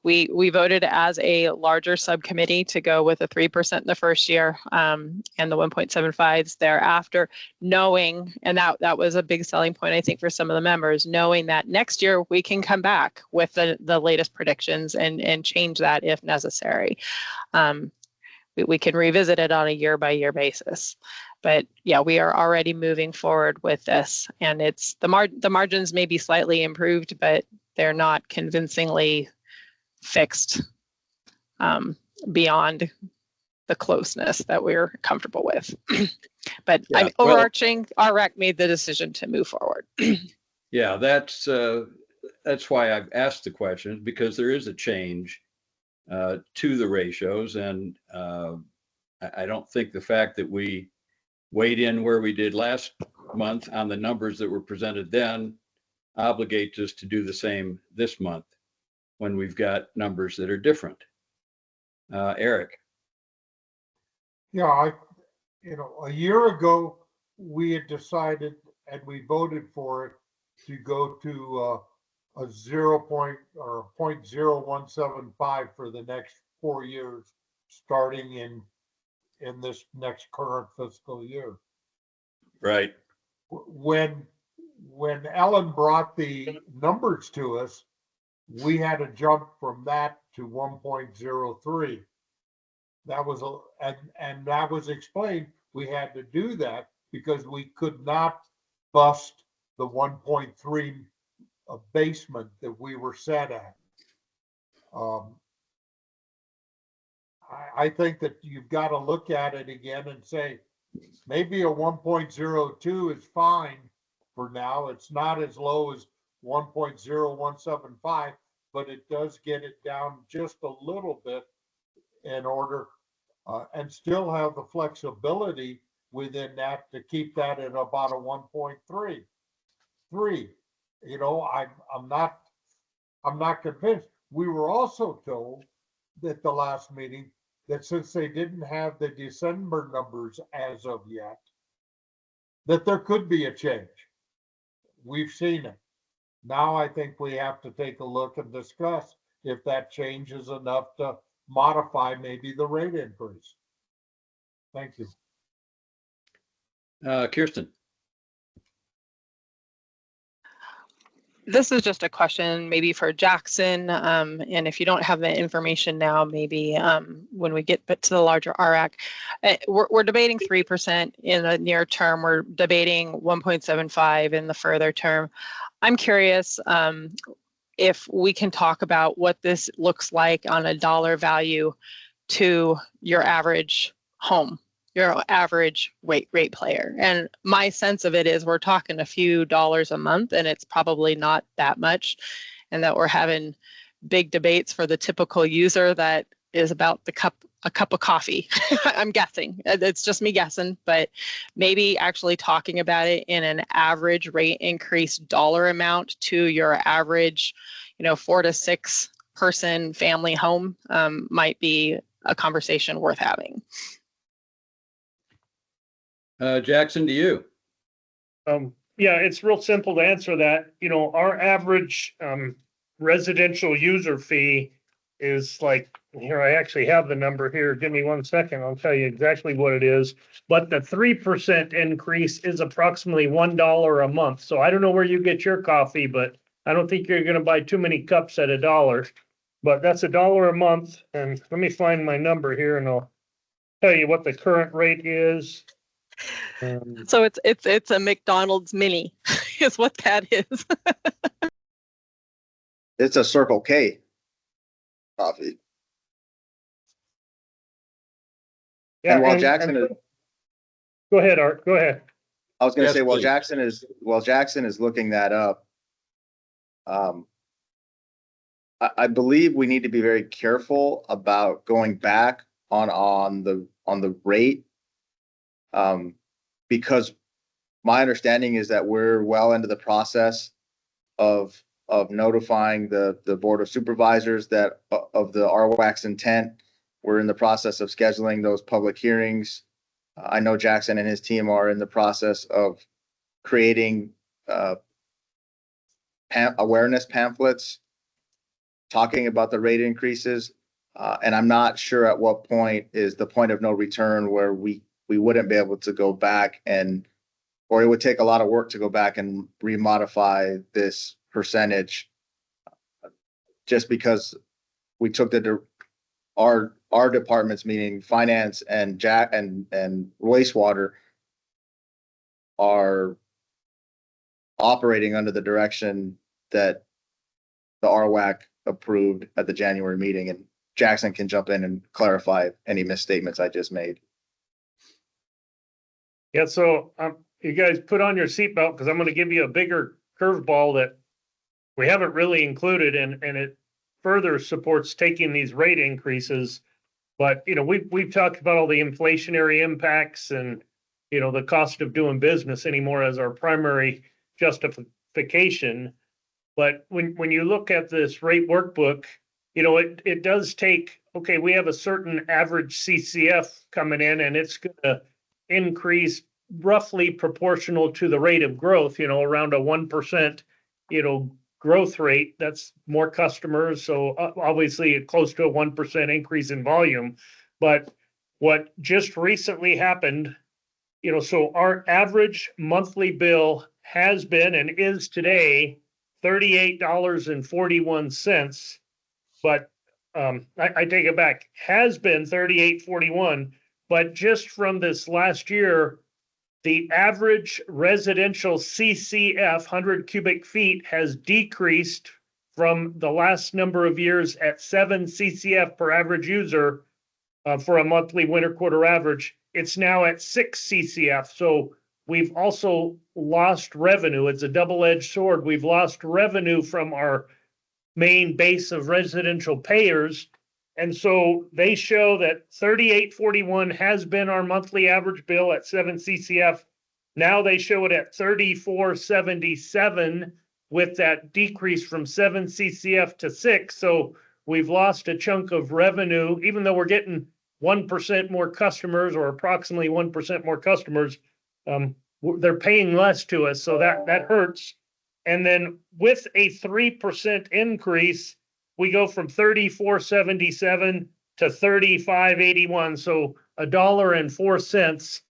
We voted as a larger subcommittee to go with the 3% in the first year, and the 1.75s thereafter, knowing, and that was a big selling point, I think, for some of the members, knowing that next year we can come back with the latest predictions and change that if necessary. We can revisit it on a year by year basis. But yeah, we are already moving forward with this, and it's the margins may be slightly improved, but they're not convincingly fixed beyond the closeness that we're comfortable with. But Yeah, overarching, RWRAC made the decision to move forward. Yeah, that's why I've asked the questions, because there is a change to the ratios, and I don't think the fact that we weighed in where we did last month on the numbers that were presented then obligates us to do the same this month when we've got numbers that are different. Eric. Yeah, a year ago, we had decided and we voted for it to go to a 0.0175 for the next 4 years, starting in this next current fiscal year. Right. When Ellen brought the numbers to us, we had to jump from that to 1.03. That was and that was explained. We had to do that because we could not bust the 1.3 basement that we were set at. I think that you've got to look at it again and say, maybe a 1.02 is fine for now. It's not as low as 1.0175, but it does get it down just a little bit in order and still have the flexibility within that to keep that at about a 1.3. I'm not convinced. We were also told at the last meeting that since they didn't have the December numbers as of yet, that there could be a change. We've seen it. Now I think we have to take a look and discuss if that change is enough to modify maybe the rate increase. Thank you. Kirsten. This is just a question maybe for Jackson. And if you don't have the information now, maybe when we get to the larger RWRAC, we're debating 3% in the near term. We're debating 1.75 in the further term. I'm curious if we can talk about what this looks like on a dollar value to your average home, your average rate player. And my sense of it is we're talking a few dollars a month, and it's probably not that much, and that we're having big debates for the typical user that is about a cup of coffee. I'm guessing. It's just me guessing, but maybe actually talking about it in an average rate increase dollar amount to your average, 4 to 6 person family home might be a conversation worth having. Jackson, to you. Yeah, it's real simple to answer that. Our average residential user fee is like, here, I actually have the number here. Give me 1 second. I'll tell you exactly what it is. But the 3% increase is approximately $1 a month. So I don't know where you get your coffee, but I don't think you're going to buy too many cups at $1. But that's $1 a month. And let me find my number here and I'll tell you what the current rate is. So it's a McDonald's mini is what that is. It's a Circle K coffee. Yeah, and while Jackson is, go ahead, Art, go ahead. I was going to Yes, say, please. while Jackson is looking that up, I believe we need to be very careful about going back on the rate. Because my understanding is that we're well into the process of notifying the Board of Supervisors that of the RWRAC's intent. We're in the process of scheduling those public hearings. I know Jackson and his team are in the process of creating awareness pamphlets talking about the rate increases. And I'm not sure at what point is the point of no return where we wouldn't be able to go back or it would take a lot of work to go back and remodify this percentage just because we took our departments, meaning finance and and wastewater, are operating under the direction that the RWRAC approved at the January meeting, and Jackson can jump in and clarify any misstatements I just made. Yeah, so you guys put on your seatbelt because I'm going to give you a bigger curveball that we haven't really included, and it further supports taking these rate increases. But we've talked about all the inflationary impacts and the cost of doing business anymore as our primary justification. But when you look at this rate workbook, it does take, okay, we have a certain average CCF coming in, and it's going to increase roughly proportional to the rate of growth, around a 1%, growth rate. That's more customers. So obviously close to a 1% increase in volume. But what just recently happened, so our average monthly bill has been and is today $38.41. But I take it back, has been $38.41. But just from this last year, the average residential CCF, 100 cubic feet, has decreased from the last number of years at 7 CCF per average user for a monthly winter quarter average. It's now at 6 CCF. So we've also lost revenue. It's a double-edged sword. We've lost revenue from our main base of residential payers. And so they show that $38.41 has been our monthly average bill at 7 CCF. Now they show it at $34.77 with that decrease from 7 CCF to 6. So we've lost a chunk of revenue, even though we're getting 1% more customers, or approximately 1% more customers. They're paying less to us. So that hurts. And then with a 3% increase, we go from $34.77 to $35.81. So $1.04,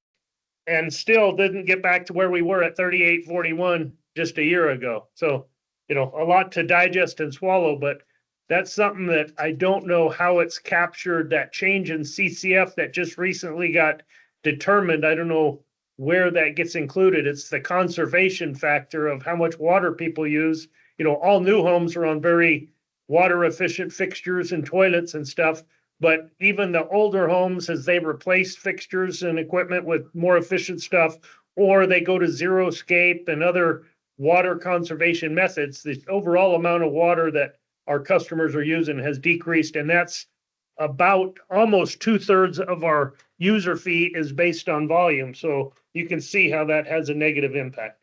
and still didn't get back to where we were at $38.41 just a year ago. So, a lot to digest and swallow, but that's something that I don't know how it's captured, that change in CCF that just recently got determined. I don't know where that gets included. It's the conservation factor of how much water people use. All new homes are on very water efficient fixtures and toilets and stuff. But even the older homes, as they replace fixtures and equipment with more efficient stuff, or they go to zero-scape and other water conservation methods, the overall amount of water that our customers are using has decreased. And that's about almost 2/3 of our user fee is based on volume. So you can see how that has a negative impact.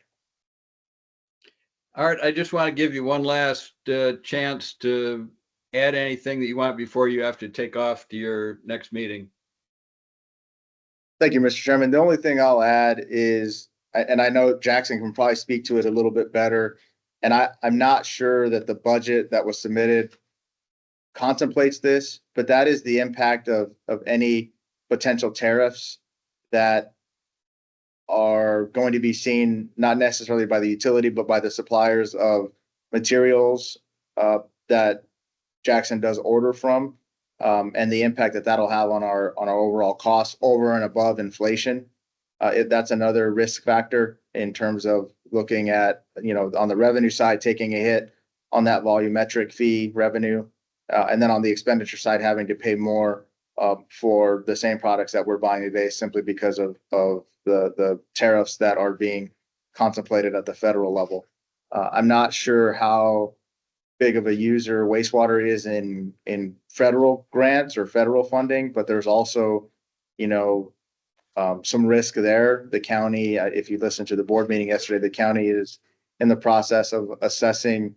Art, I just want to give you one last chance to add anything that you want before you have to take off to your next meeting. Thank you, Mr. Chairman. The only thing I'll add is, and I know Jackson can probably speak to it a little bit better, and I'm not sure that the budget that was submitted contemplates this, but that is the impact of any potential tariffs that are going to be seen, not necessarily by the utility, but by the suppliers of materials that Jackson does order from, and the impact that that'll have on our overall costs over and above inflation. That's another risk factor in terms of looking at, on the revenue side, taking a hit on that volumetric fee revenue, and then on the expenditure side, having to pay more for the same products that we're buying today, simply because of the tariffs that are being contemplated at the federal level. I'm not sure how big of a user wastewater is in federal grants or federal funding, but there's also, some risk there. The county, if you listen to the board meeting yesterday, the county is in the process of assessing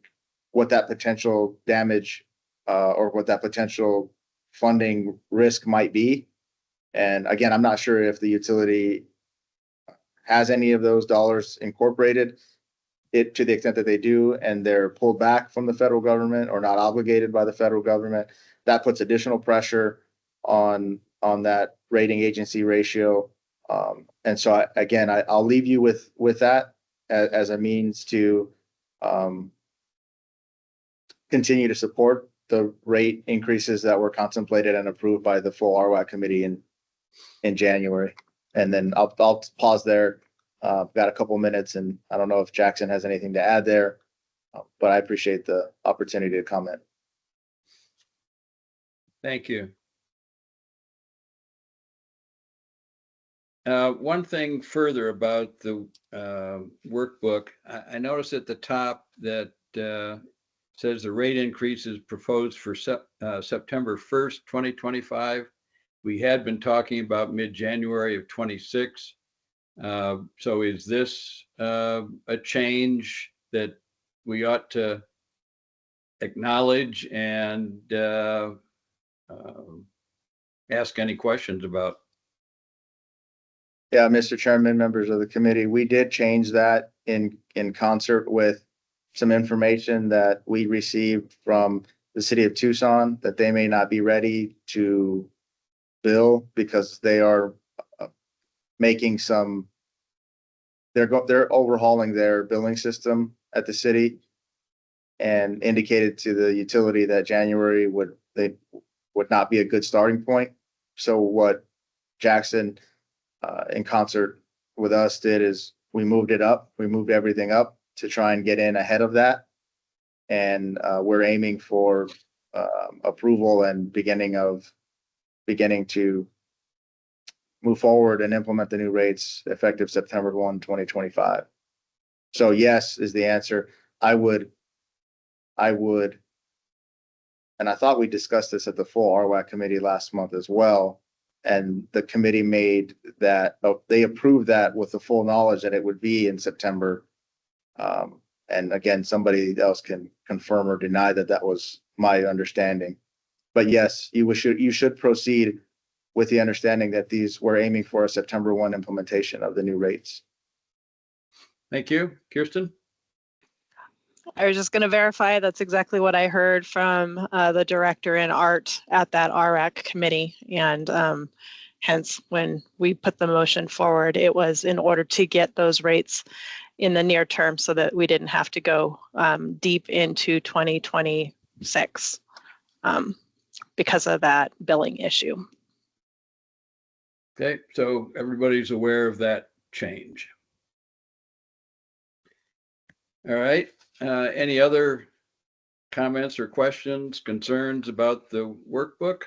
what that potential damage or what that potential funding risk might be. And again, I'm not sure if the utility has any of those dollars incorporated. It, to the extent that they do, and they're pulled back from the federal government or not obligated by the federal government, that puts additional pressure on that rating agency ratio. And so again, I'll leave you with that as a means to continue to support the rate increases that were contemplated and approved by the full RWAC committee in January. And then I'll pause there. Got a couple minutes, and I don't know if Jackson has anything to add there, but I appreciate the opportunity to comment. Thank you. One thing further about the workbook, I noticed at the top that says the rate increase is proposed for September 1st, 2025. We had been talking about mid-January of 26. So is this a change that we ought to acknowledge and ask any questions about? Yeah, Mr. Chairman, members of the committee, we did change that in concert with some information that we received from the city of Tucson that they may not be ready to bill because they are making some, they're overhauling their billing system at the city, and indicated to the utility that January would not be a good starting point. So what Jackson in concert with us did is we moved it up. We moved everything up to try and get in ahead of that. And we're aiming for approval and beginning to move forward and implement the new rates effective September 1, 2025. So yes, is the answer. I would, and I thought we discussed this at the full RWAC committee last month as well. And the committee made that, they approved that with the full knowledge that it would be in September. And again, somebody else can confirm or deny that that was my understanding. But yes, you should proceed with the understanding that we're aiming for a September 1 implementation of the new rates. Thank you. Kirsten? I was just going to verify that's exactly what I heard from the director in art at that RWRAC committee. And hence, when we put the motion forward, it was in order to get those rates in the near term so that we didn't have to go deep into 2026 because of that billing issue. Okay, so everybody's aware of that change. All right, any other comments or questions, concerns about the workbook?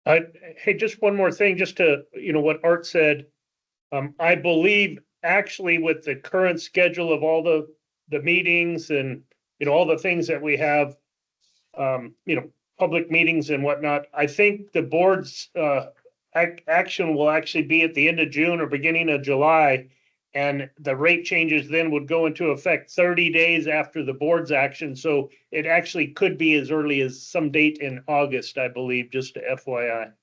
Hey, just one more thing, just to, what Art said. I believe actually with the current schedule of all the meetings and, all the things that we have, public meetings and whatnot, I think the board's action will actually be at the end of June or beginning of July. And the rate changes then would go into effect 30 days after the board's action. So it actually could be as early as some date in August, I believe, just to FYI.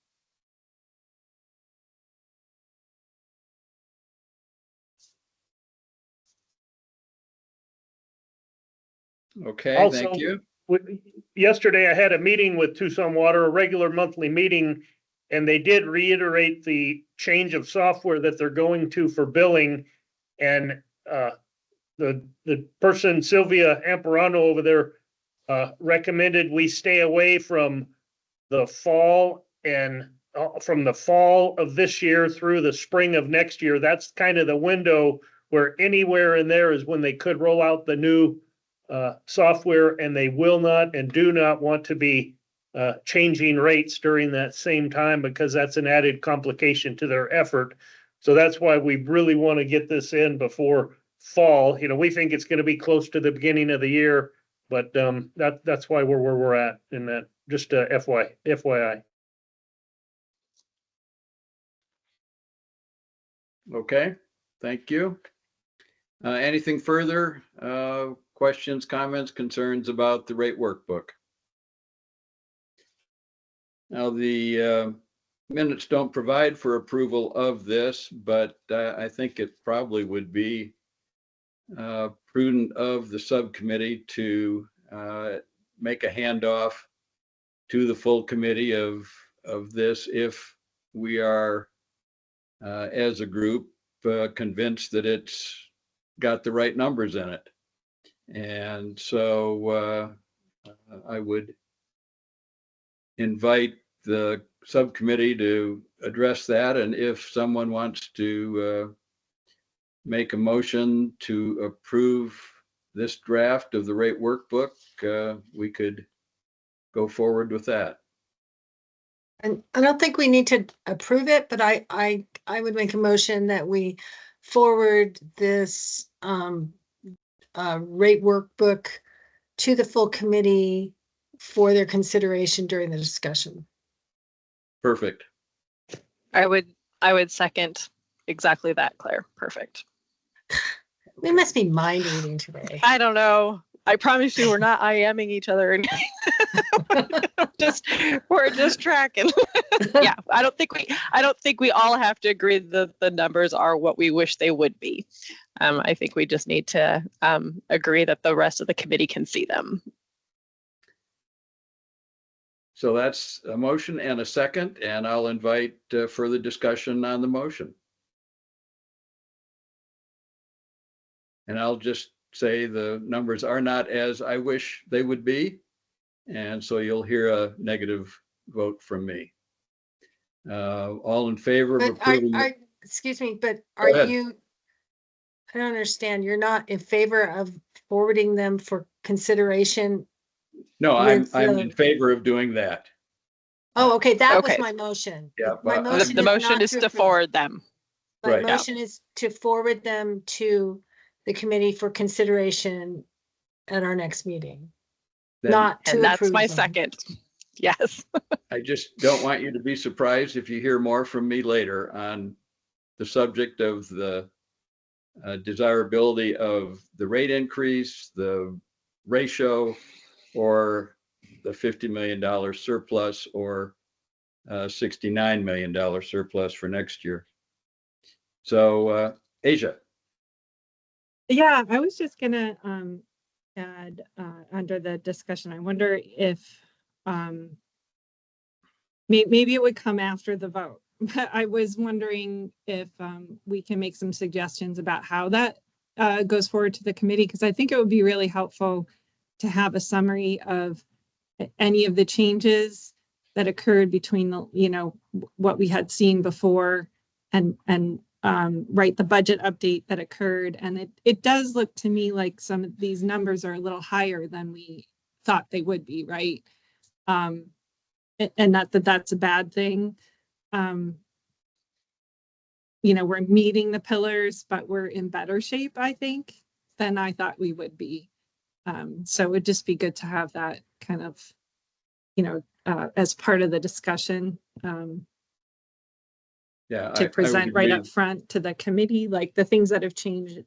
Okay, Also, thank you. Yesterday, I had a meeting with Tucson Water, a regular monthly meeting, and they did reiterate the change of software that they're going to for billing. And the person, Sylvia Amperano over there, recommended we stay away from the fall and from the fall of this year through the spring of next year. That's kind of the window where anywhere in there is when they could roll out the new software, and they will not and do not want to be changing rates during that same time because that's an added complication to their effort. So that's why we really want to get this in before fall. We think it's going to be close to the beginning of the year, but that's why we're where we're at in that. Just FYI. Okay, thank you. Anything further? Questions, comments, concerns about the rate workbook? Now, the minutes don't provide for approval of this, but I think it probably would be prudent of the subcommittee to make a handoff to the full committee of this if we are, as a group, convinced that it's got the right numbers in it. And so I would invite the subcommittee to address that. And if someone wants to make a motion to approve this draft of the rate workbook, we could go forward with that. And I don't think we need to approve it, but I would make a motion that we forward this rate workbook to the full committee for their consideration during the discussion. Perfect. I would second exactly that, Claire. Perfect. We must be mind reading today. I don't know. I promise you we're not IMing each other. And we're just tracking. Yeah, I don't think we all have to agree that the numbers are what we wish they would be. I think we just need to agree that the rest of the committee can see them. So that's a motion and a second, and I'll invite further discussion on the motion. And I'll just say the numbers are not as I wish they would be. And so you'll hear a negative vote from me. All in favor of But approving? excuse me, but Go are ahead. you, I don't understand, you're not in favor of forwarding them for consideration? No, I'm with in favor of doing that. Oh, okay, that was Okay. my motion. Yeah, My but motion The motion not is to approve. forward them. My Right. motion is to forward them to the committee for consideration at our next meeting, Then not to And that's approve my them. second. Yes. I just don't want you to be surprised if you hear more from me later on the subject of the desirability of the rate increase, the ratio, or the $50 million surplus, or $69 million surplus for next year. So Asia. Yeah, I was just gonna add under the discussion, I wonder if maybe it would come after the vote. But I was wondering if we can make some suggestions about how that goes forward to the committee, because I think it would be really helpful to have a summary of any of the changes that occurred between the, you know, what we had seen before and right, the budget update that occurred. And it does look to me like some of these numbers are a little higher than we thought they would be, right? And not that that's a bad thing. You know, we're meeting the pillars, but we're in better shape, I think, than I thought we would be. So it would just be good to have that kind of, you know, as part of the discussion. Yeah, To present right agree. up front to the committee, like the things that have changed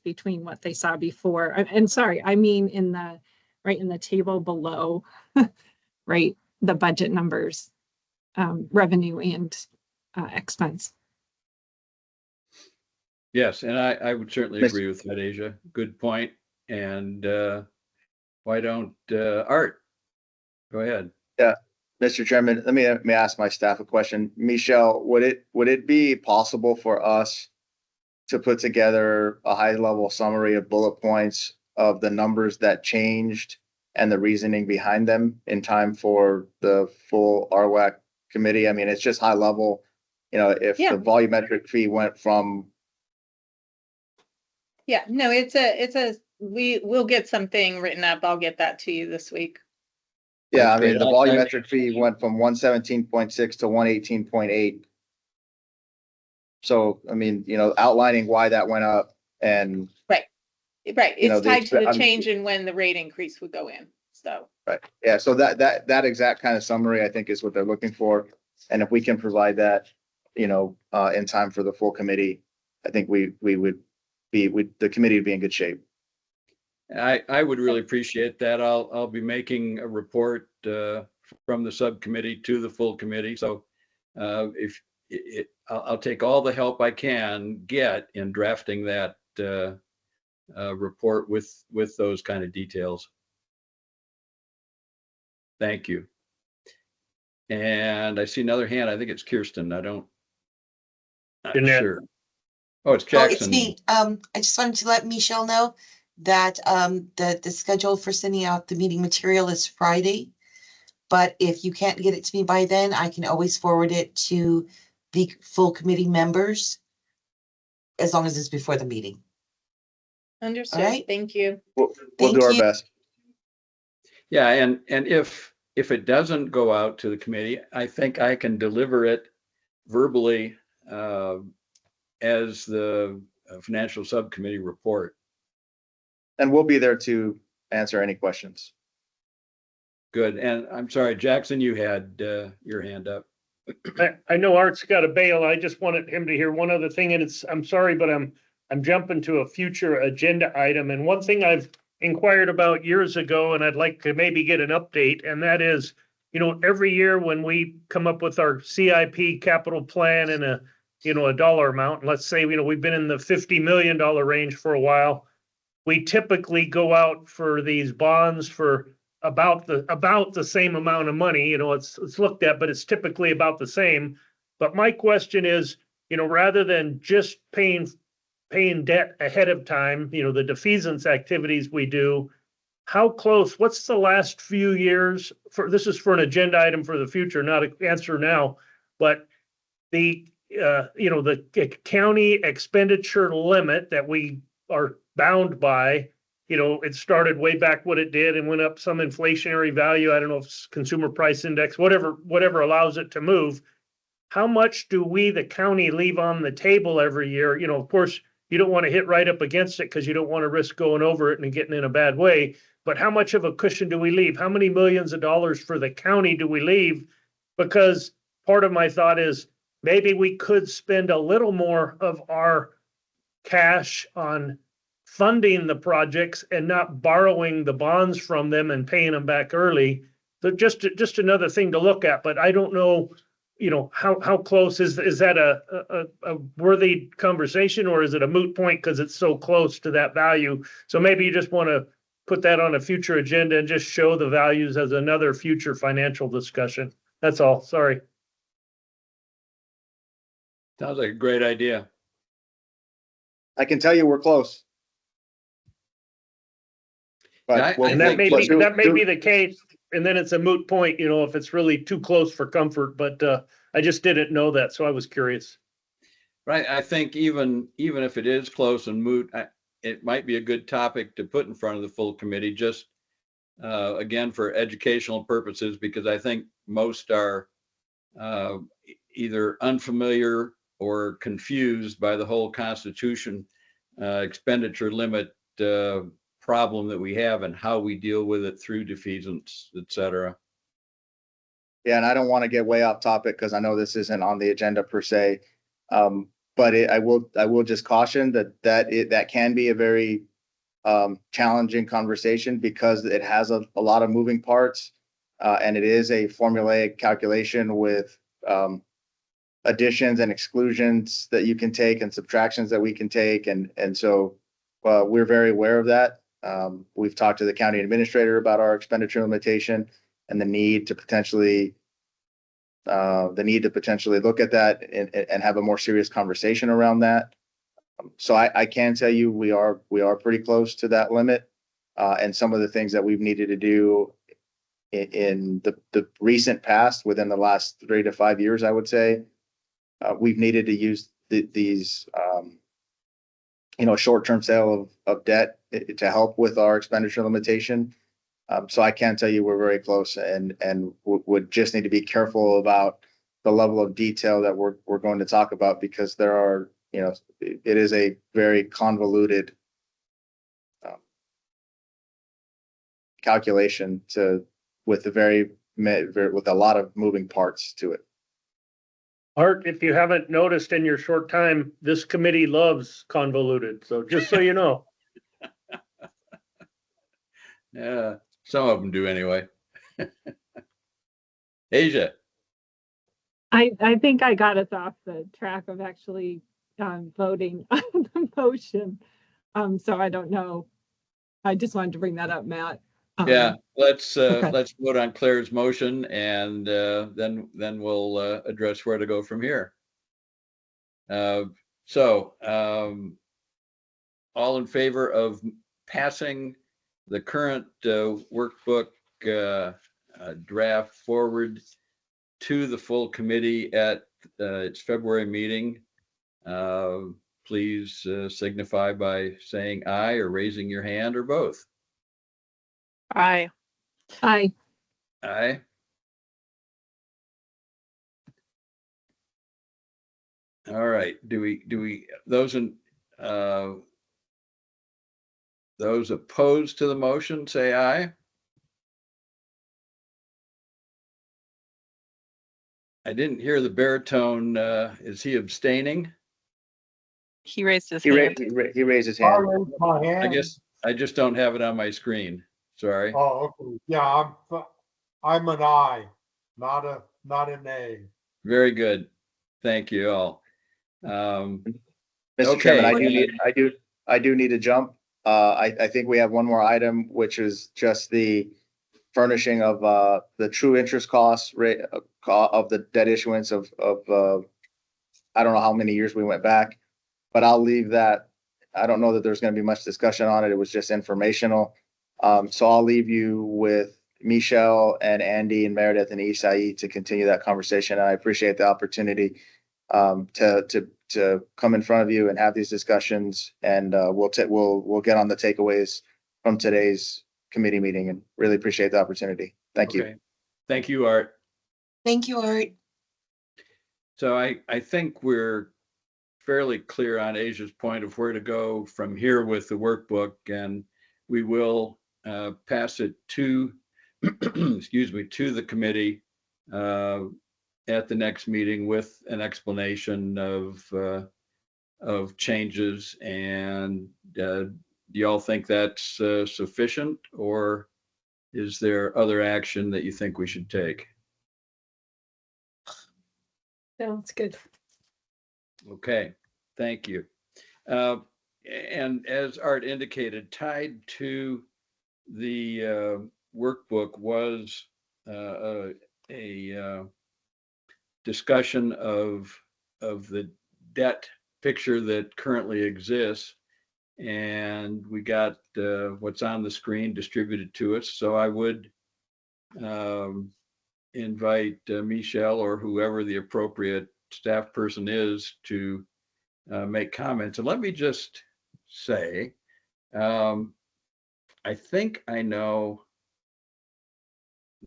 between what they saw before. And sorry, I mean in the right in the table below, right, the budget numbers, revenue and expense. Yes, and I would certainly agree with that, Asia. Good point. And why don't Art go ahead? Yeah, Mr. Chairman, let me ask my staff a question. Michelle, would it be possible for us to put together a high level summary of bullet points of the numbers that changed and the reasoning behind them in time for the full RWRAC committee? I mean, it's just high level. You know, if Yeah. the volumetric fee went from, Yeah, no, we'll get something written up. I'll get that to you this week. yeah, I Great. mean, the volumetric fee went from 117.6 to 118.8. So, I mean, you know, outlining why that went up and, Right, You know, it's tied to the I mean- change in when the rate increase would go in, so. right, yeah, so that exact kind of summary, I think, is what they're looking for. And if we can provide that, you know, in time for the full committee, I think we would the committee would be in good shape. I would really appreciate that. I'll be making a report from the subcommittee to the full committee. So if I'll take all the help I can get in drafting that report with those kind of details. Thank you. And I see another hand. I think it's Kirsten. Not Jeanette. sure. Oh, it's Oh, it's Jackson. me. I just wanted to let Michelle know that the schedule for sending out the meeting material is Friday. But if you can't get it to me by then, I can always forward it to the full committee members as long as it's before the meeting. Understood. right. Thank you. We'll Thank do our you. best. Yeah, and if it doesn't go out to the committee, I think I can deliver it verbally as the financial subcommittee report. And we'll be there to answer any questions. Good. And I'm sorry, Jackson, you had your hand up. I know Art's got a bail. I just wanted him to hear one other thing, and I'm sorry, but I'm jumping to a future agenda item. And one thing I've inquired about years ago, and I'd like to maybe get an update, and that is, every year when we come up with our CIP capital plan and a dollar amount, and let's say, we've been in the $50 million range for a while, we typically go out for these bonds for about the same amount of money. It's looked at, but it's typically about the same. But my question is, rather than just paying debt ahead of time, the defeasance activities we do, how close, what's the last few years this is for an agenda item for the future, not an answer now, but the county expenditure limit that we are bound by, it started way back what it did and went up some inflationary value. I don't know if it's consumer price index, whatever allows it to move. How much do we, the county, leave on the table every year? Of course, you don't want to hit right up against it because you don't want to risk going over it and getting in a bad way. But how much of a cushion do we leave? How many millions of dollars for the county do we leave? Because part of my thought is maybe we could spend a little more of our cash on funding the projects and not borrowing the bonds from them and paying them back early. So just another thing to look at, but I don't know, how close is that a worthy conversation, or is it a moot point because it's so close to that value? So maybe you just want to put that on a future agenda and just show the values as another future financial discussion. That's all. Sorry. Sounds like a great idea. I can tell you we're close. But Yeah, we'll- And that may we'll be, do- that may do- be the case, and then it's a moot point, if it's really too close for comfort, but I just didn't know that, so I was curious. Right. I think even if it is close and moot, it might be a good topic to put in front of the full committee, just again, for educational purposes, because I think most are either unfamiliar or confused by the whole Constitution expenditure limit problem that we have and how we deal with it through defeasance, et cetera. Yeah, and I don't want to get way off topic because I know this isn't on the agenda per se. But I will just caution that can be a very challenging conversation because it has a lot of moving parts. And it is a formulaic calculation with additions and exclusions that you can take and subtractions that we can take. And so we're very aware of that. We've talked to the county administrator about our expenditure limitation and the need to potentially look at that and have a more serious conversation around that. So I can tell you we are pretty close to that limit. And some of the things that we've needed to do in the recent past, within the last 3 to 5 years, I would say, we've needed to use these short-term sale of debt to help with our expenditure limitation. So I can tell you we're very close and would just need to be careful about the level of detail that we're going to talk about, because there are, it is a very convoluted calculation with a lot of moving parts to it. Art, if you haven't noticed in your short time, this committee loves convoluted. So just so you know. Yeah, some of them do anyway. Asia. I think I got us off the track of actually voting on the motion. So I don't know. I just wanted to bring that up, Matt. Yeah, let's okay. vote on Claire's motion and then we'll address where to go from here. So all in favor of passing the current workbook draft forward to the full committee at its February meeting, please signify by saying aye or raising your hand or both. Aye. Aye. Aye. All right. Do we those opposed to the motion, say aye. I didn't hear the baritone. Is he abstaining? He raised his He hand. raised his I hand. raised my hand. I guess I just don't have it on my screen. Sorry. Oh, okay. Yeah, I'm an aye, not a nay. Very good. Thank you all. Mr. Okay. Chairman, I do need to jump. I think we have one more item, which is just the furnishing of the true interest costs rate of the debt issuance of I don't know how many years we went back, but I'll leave that. I don't know that there's going to be much discussion on it. It was just informational. So I'll leave you with Michelle and Andy and Meredith and Isai to continue that conversation. I appreciate the opportunity to come in front of you and have these discussions, and we'll get on the takeaways from today's committee meeting, and really appreciate the opportunity. Thank you. Okay. Thank you, Art. Thank you, Art. So I think we're fairly clear on Asia's point of where to go from here with the workbook, and we will pass it to, excuse me, to the committee at the next meeting with an explanation of changes. And do y'all think that's sufficient, or is there other action that you think we should take? Sounds good. Okay, thank you. And as Art indicated, tied to the workbook was a discussion of the debt picture that currently exists. And we got what's on the screen distributed to us. So I would invite Michelle or whoever the appropriate staff person is to make comments. And let me just say, I think I know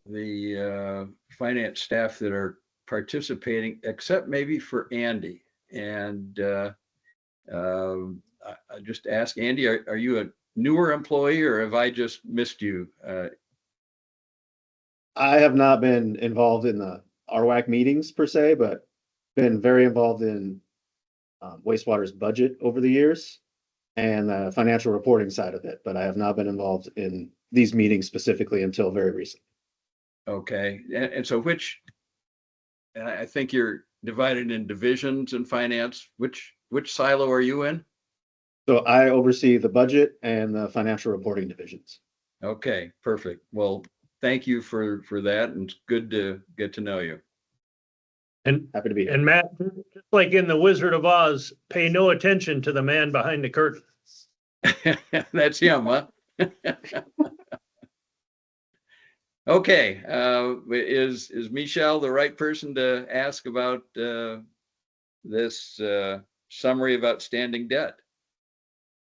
the finance staff that are participating, except maybe for Andy. And I just ask Andy, are you a newer employee, or have I just missed you? I have not been involved in the RWRAC meetings per se, but been very involved in wastewater's budget over the years and the financial reporting side of it, but I have not been involved in these meetings specifically until very recently. Okay, and so I think you're divided in divisions in finance. Which silo are you in? So I oversee the budget and the financial reporting divisions. Okay, perfect. Well, thank you for that, and it's good to get to know you. And Happy to be here. And Matt, just like in The Wizard of Oz, pay no attention to the man behind the curtain. That's him, huh? Okay, is Michelle the right person to ask about this summary of outstanding debt?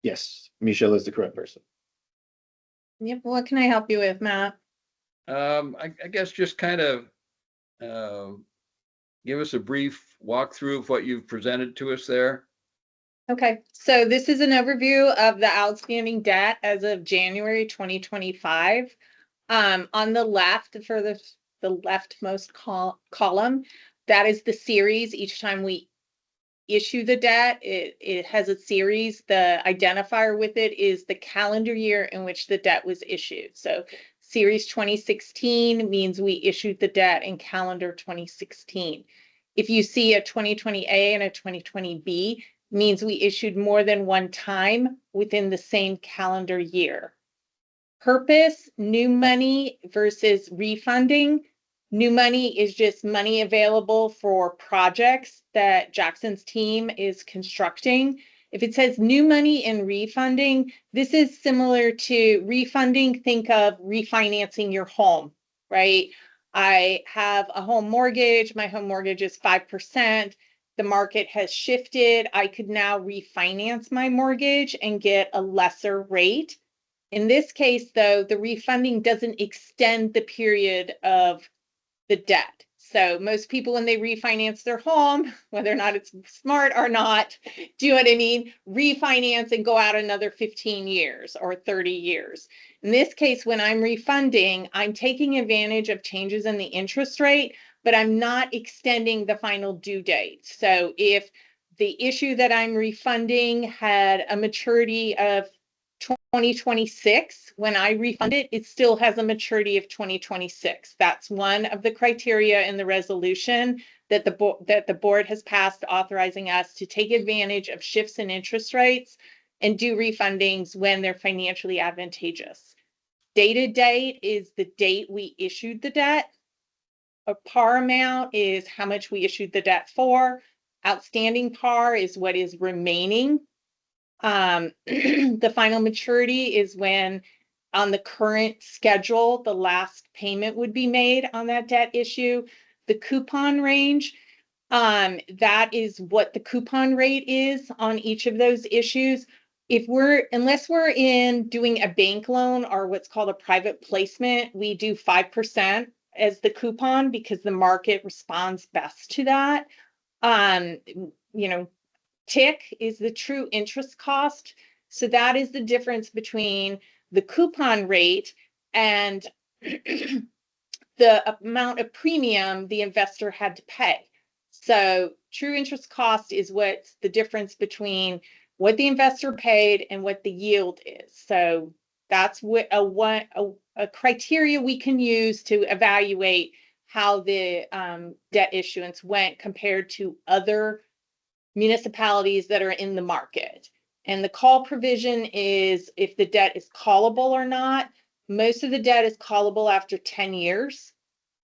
Yes, Michelle is the correct person. Yep, what can I help you with, Matt? I guess just kind of give us a brief walkthrough of what you've presented to us there. Okay, so this is an overview of the outstanding debt as of January 2025. On the left, for the leftmost column, that is the series. Each time we issue the debt, it has a series. The identifier with it is the calendar year in which the debt was issued. So series 2016 means we issued the debt in calendar 2016. If you see a 2020A and a 2020B, means we issued more than one time within the same calendar year. Purpose, new money versus refunding. New money is just money available for projects that Jackson's team is constructing. If it says new money and refunding, this is similar to refunding. Think of refinancing your home, right? I have a home mortgage. My home mortgage is 5%. The market has shifted. I could now refinance my mortgage and get a lesser rate. In this case, though, the refunding doesn't extend the period of the debt. So most people, when they refinance their home, whether or not it's smart or not, do you know what I mean? Refinance and go out another 15 years or 30 years. In this case, when I'm refunding, I'm taking advantage of changes in the interest rate, but I'm not extending the final due date. So if the issue that I'm refunding had a maturity of 2026, when I refund it, it still has a maturity of 2026. That's one of the criteria in the resolution that the board has passed, authorizing us to take advantage of shifts in interest rates and do refundings when they're financially advantageous. Dated date is the date we issued the debt. A par amount is how much we issued the debt for. Outstanding par is what is remaining. The final maturity is when on the current schedule, the last payment would be made on that debt issue. The coupon range, that is what the coupon rate is on each of those issues. Unless we're in doing a bank loan or what's called a private placement, we do 5% as the coupon because the market responds best to that. TIC is the true interest cost. So that is the difference between the coupon rate and the amount of premium the investor had to pay. So true interest cost is what's the difference between what the investor paid and what the yield is. So that's what a criteria we can use to evaluate how the debt issuance went compared to other municipalities that are in the market. And the call provision is if the debt is callable or not. Most of the debt is callable after 10 years.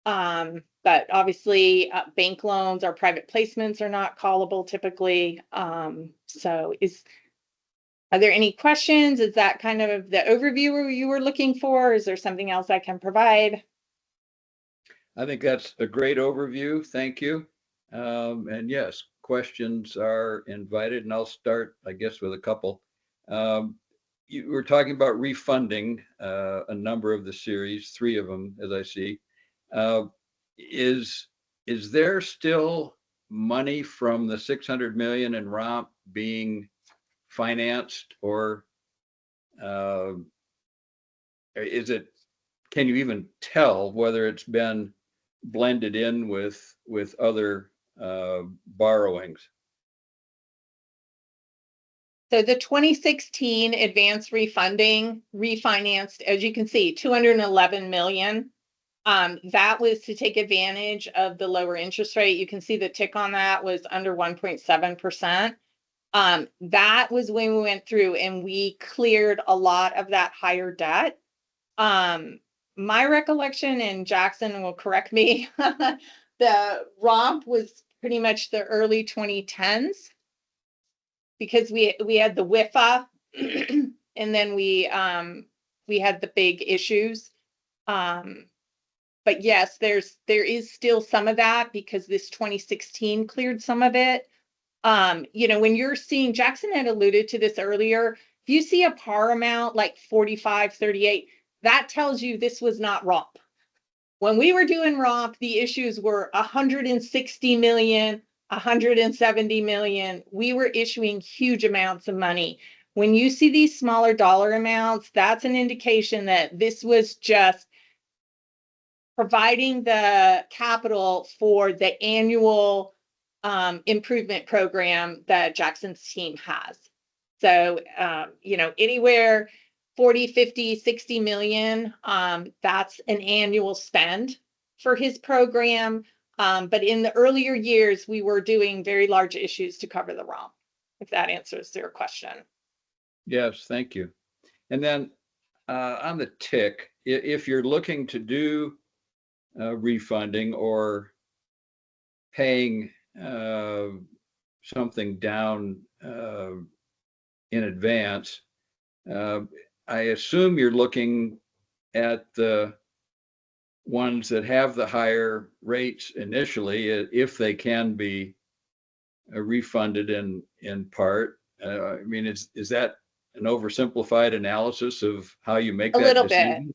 But obviously bank loans or private placements are not callable typically. Are there any questions? Is that kind of the overview you were looking for? Is there something else I can provide? I think that's a great overview. Thank you. And yes, questions are invited, and I'll start, I guess, with a couple. You were talking about refunding a number of the series, 3 of them, as I see. Is there still money from the 600 million in ROMP being financed, or can you even tell whether it's been blended in with other borrowings? So the 2016 advanced refunding refinanced, as you can see, 211 million. That was to take advantage of the lower interest rate. You can see the tick on that was under 1.7%. That was when we went through and we cleared a lot of that higher debt. My recollection, and Jackson will correct me, the ROMP was pretty much the early 2010s because we had the WIFA and then we had the big issues. But yes, there is still some of that because this 2016 cleared some of it. When you're seeing, Jackson had alluded to this earlier, if you see a par amount like 45, 38, that tells you this was not ROMP. When we were doing ROMP, the issues were 160 million, 170 million. We were issuing huge amounts of money. When you see these smaller dollar amounts, that's an indication that this was just providing the capital for the annual improvement program that Jackson's team has. So, anywhere 40, 50, 60 million, that's an annual spend for his program. But in the earlier years, we were doing very large issues to cover the ROM, if that answers your question. Yes, thank you. And then on the tick, if you're looking to do refunding or paying something down in advance, I assume you're looking at the ones that have the higher rates initially, if they can be refunded in part. I mean, is that an oversimplified analysis of how you make A that little bit. decision?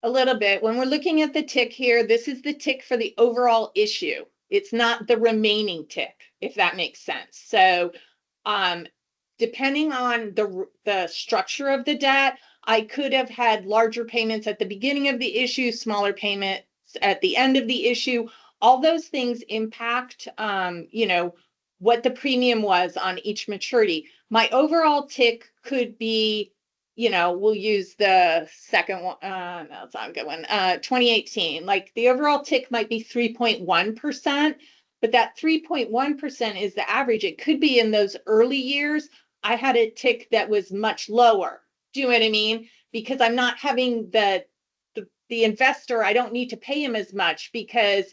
A little bit. When we're looking at the tick here, this is the tick for the overall issue. It's not the remaining tick, if that makes sense. So depending on the structure of the debt, I could have had larger payments at the beginning of the issue, smaller payments at the end of the issue. All those things impact, what the premium was on each maturity. My overall tick could be, we'll use the second one. No, it's not a good one. 2018, like the overall tick might be 3.1%, but that 3.1% is the average. It could be in those early years, I had a tick that was much lower. Do you know what I mean? Because I'm not having the investor, I don't need to pay him as much because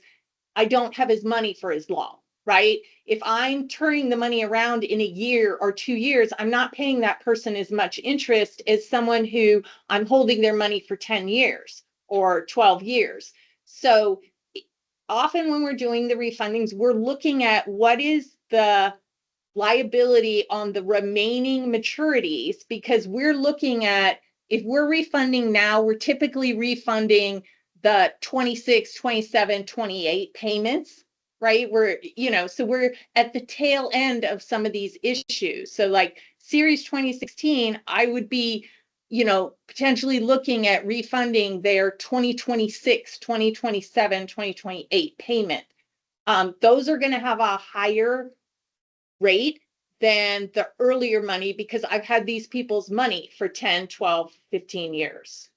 I don't have his money for as long, right? If I'm turning the money around in a year or 2 years, I'm not paying that person as much interest as someone who I'm holding their money for 10 years or 12 years. So often when we're doing the refundings, we're looking at what is the liability on the remaining maturities, because we're looking at, if we're refunding now, we're typically refunding the 26, 27, 28 payments, right? So we're at the tail end of some of these issues. So like series 2016, I would be, potentially looking at refunding their 2026, 2027, 2028 payment. Those are going to have a higher rate than the earlier money because I've had these people's money for 10, 12, 15 years.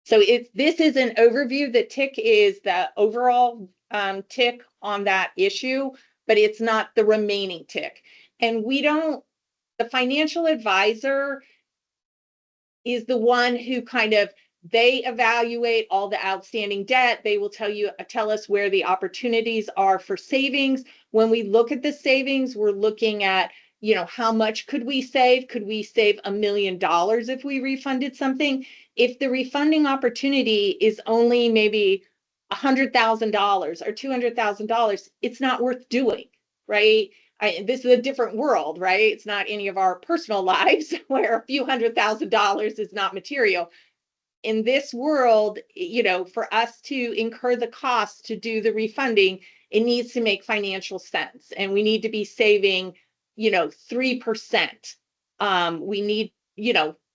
So this is an overview. The tick is the overall tick on that issue, but it's not the remaining tick. And the financial advisor is the one who they evaluate all the outstanding debt. They will tell us where the opportunities are for savings. When we look at the savings, we're looking at, how much could we save? Could we save $1 million if we refunded something? If the refunding opportunity is only maybe $100,000 or $200,000, it's not worth doing, right? This is a different world, right? It's not any of our personal lives where a few $100,000 is not material. In this world, for us to incur the cost to do the refunding, it needs to make financial sense. And we need to be saving, 3%. We need,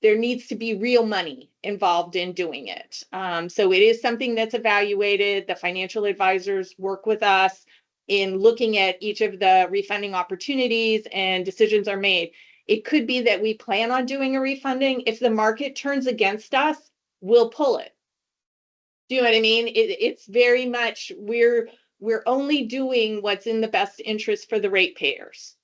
there needs to be real money involved in doing it. So it is something that's evaluated. The financial advisors work with us in looking at each of the refunding opportunities, and decisions are made. It could be that we plan on doing a refunding. If the market turns against us, we'll pull it. Do you know what I mean? It's very much, we're only doing what's in the best interest for the ratepayers.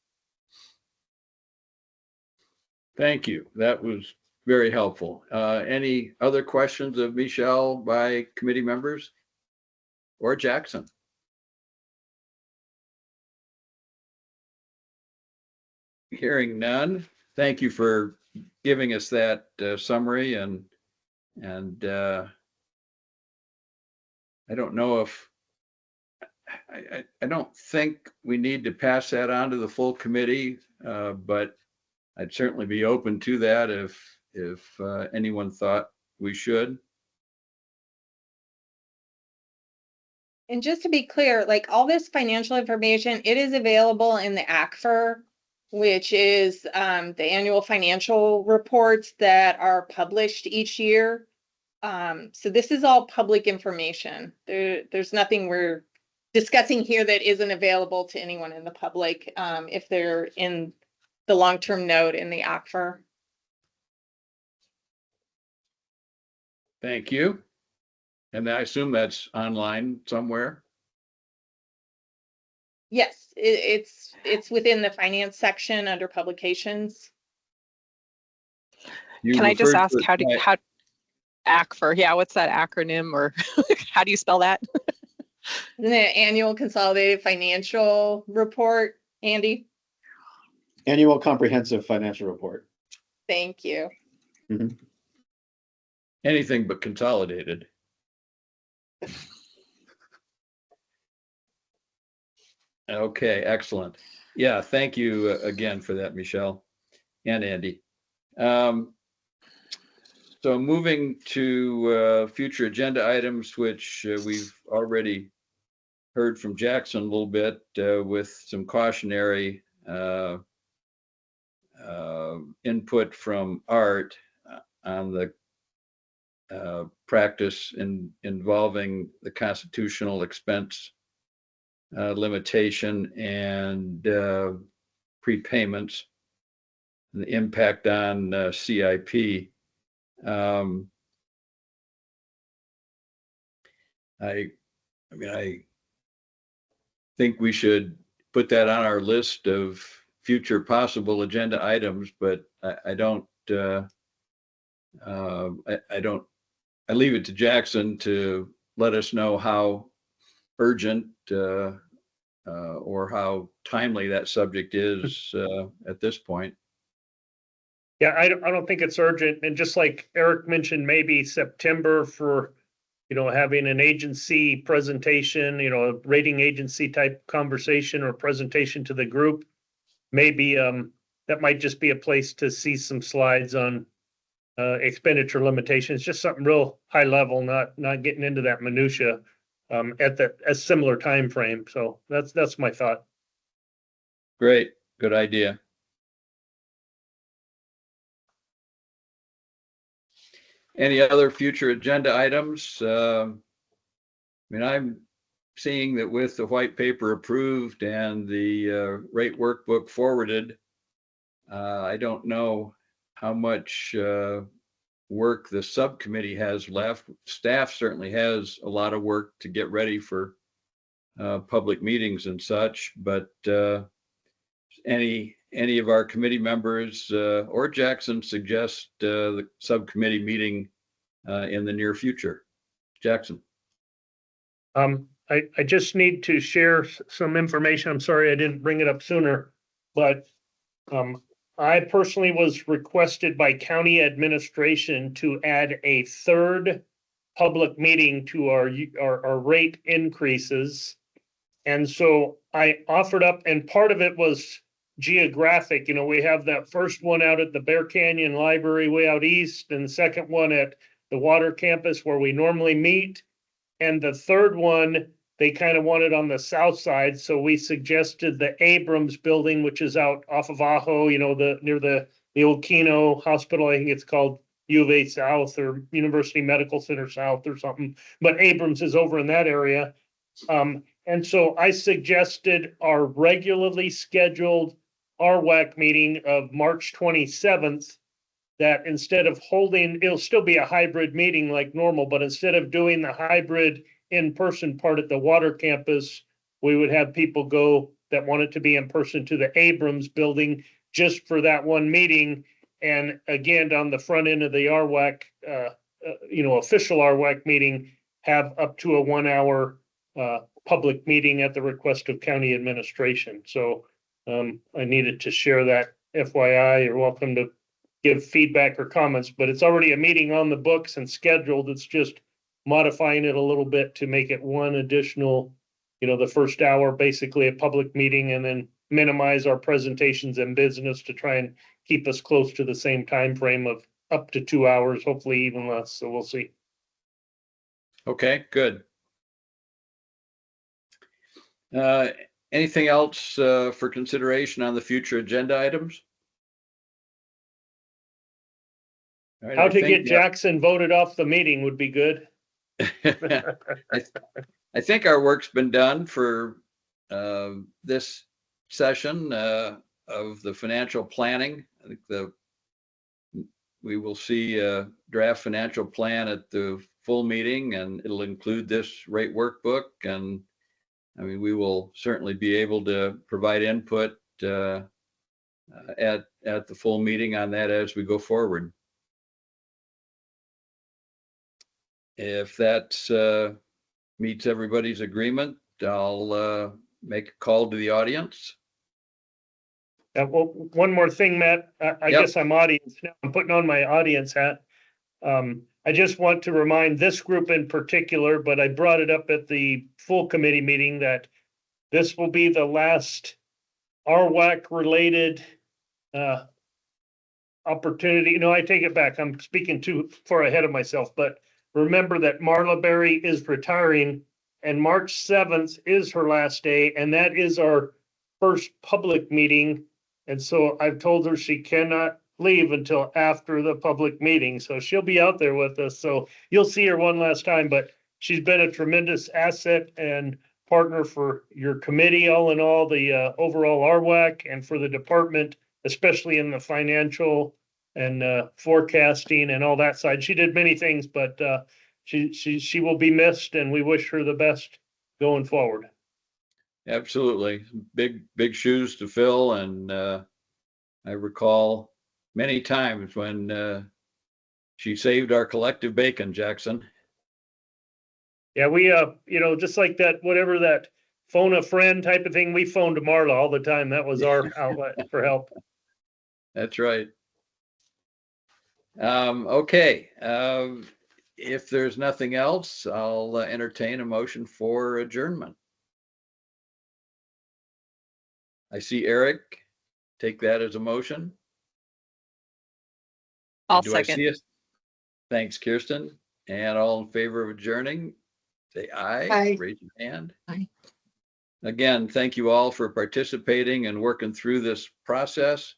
Thank you. That was very helpful. Any other questions of Michelle by committee members or Jackson? Hearing none. Thank you for giving us that summary, and I don't know if I don't think we need to pass that on to the full committee, but I'd certainly be open to that if anyone thought we should. And just to be clear, like all this financial information, it is available in the ACFR, which is the annual financial reports that are published each year. So this is all public information. There's nothing we're discussing here that isn't available to anyone in the public if they're in the long-term note in the ACFR. Thank you. And I assume that's online somewhere. Yes, it's within the finance section under publications. You Can I just referred to ask it tonight. how ACFR, yeah, what's that acronym, or how do you spell that? The annual consolidated financial report, Andy? Annual comprehensive financial report. Thank you. Anything but consolidated. Okay, excellent. Yeah, thank you again for that, Michelle and Andy. So moving to future agenda items, which we've already heard from Jackson a little bit with some cautionary input from Art on the practice involving the constitutional expense limitation and prepayments and the impact on CIP. I think we should put that on our list of future possible agenda items, but I leave it to Jackson to let us know how urgent or how timely that subject is at this point. Yeah, I don't think it's urgent. And just like Eric mentioned, maybe September for, having an agency presentation, a rating agency type conversation or presentation to the group. Maybe that might just be a place to see some slides on expenditure limitations, just something real high level, not getting into that minutia at a similar time frame. So that's my thought. Great, good idea. Any other future agenda items? I'm seeing that with the white paper approved and the rate workbook forwarded, I don't know how much work the subcommittee has left. Staff certainly has a lot of work to get ready for public meetings and such, but any of our committee members or Jackson suggest the subcommittee meeting in the near future? Jackson. I just need to share some information. I'm sorry I didn't bring it up sooner, but I personally was requested by county administration to add a third public meeting to our rate increases. And so I offered up, and part of it was geographic. We have that first one out at the Bear Canyon Library way out east, and the second one at the water campus where we normally meet. And the third one, they kind of wanted on the south side. So we suggested the Abrams building, which is out off of Ajo, near the old Keno Hospital. I think it's called U of A South or University Medical Center South or something. But Abrams is over in that area. And so I suggested our regularly scheduled RWRAC meeting of March 27th, that instead of holding, it'll still be a hybrid meeting like normal, but instead of doing the hybrid in-person part at the water campus, we would have people go that wanted to be in person to the Abrams building just for that one meeting. And again, on the front end of the RWRAC, official RWRAC meeting, have up to a 1 hour public meeting at the request of county administration. So I needed to share that. FYI, you're welcome to give feedback or comments, but it's already a meeting on the books and scheduled. It's just modifying it a little bit to make it one additional, the first hour, basically a public meeting, and then minimize our presentations and business to try and keep us close to the same time frame of up to 2 hours, hopefully even less. So we'll see. Okay, good. Anything else for consideration on the future agenda items? All right, How to get Jackson voted off the meeting would be good. I think our work's been done for this session of the financial planning. I think we will see a draft financial plan at the full meeting, and it'll include this rate workbook, and I mean, we will certainly be able to provide input at the full meeting on that as we go forward. If that meets everybody's agreement, I'll make a call to the audience. Well, one more thing, Matt, I Yep. guess I'm audience now. I'm putting on my audience hat. I just want to remind this group in particular, but I brought it up at the full committee meeting, that this will be the last RWAC related opportunity. No, I take it back. I'm speaking too far ahead of myself, but remember that Marla Berry is retiring and March 7th is her last day, and that is our first public meeting. And so I've told her she cannot leave until after the public meeting. So she'll be out there with us. So you'll see her one last time, but she's been a tremendous asset and partner for your committee, all in all, the overall RWAC, and for the department, especially in the financial and forecasting and all that side. She did many things, but she will be missed, and we wish her the best going forward. Absolutely. Big shoes to fill. And I recall many times when she saved our collective bacon, Jackson. Yeah, we, just like that, whatever that phone a friend type of thing, we phoned Marla all the time. That was our outlet for help. That's right. Okay. If there's nothing else, I'll entertain a motion for adjournment. I see Eric. Take that as a motion. I'll Do I see second. it? Thanks, Kirsten. And all in favor of adjourning, say aye. Aye. Raise your hand. Aye. Again, thank you all for participating and working through this process.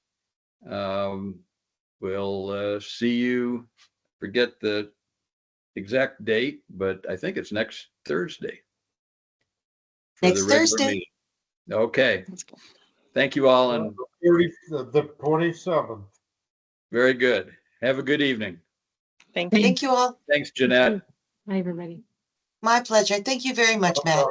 We'll see you, forget the exact date, but I think it's next Thursday. for the Next regular Thursday. meeting. Okay, That's cool. thank you all, and The 27th. very good. Have a good evening. Thank you. Thank you all. Thanks, Jeanette. Hi, everybody. My pleasure. Thank you very much, Matt.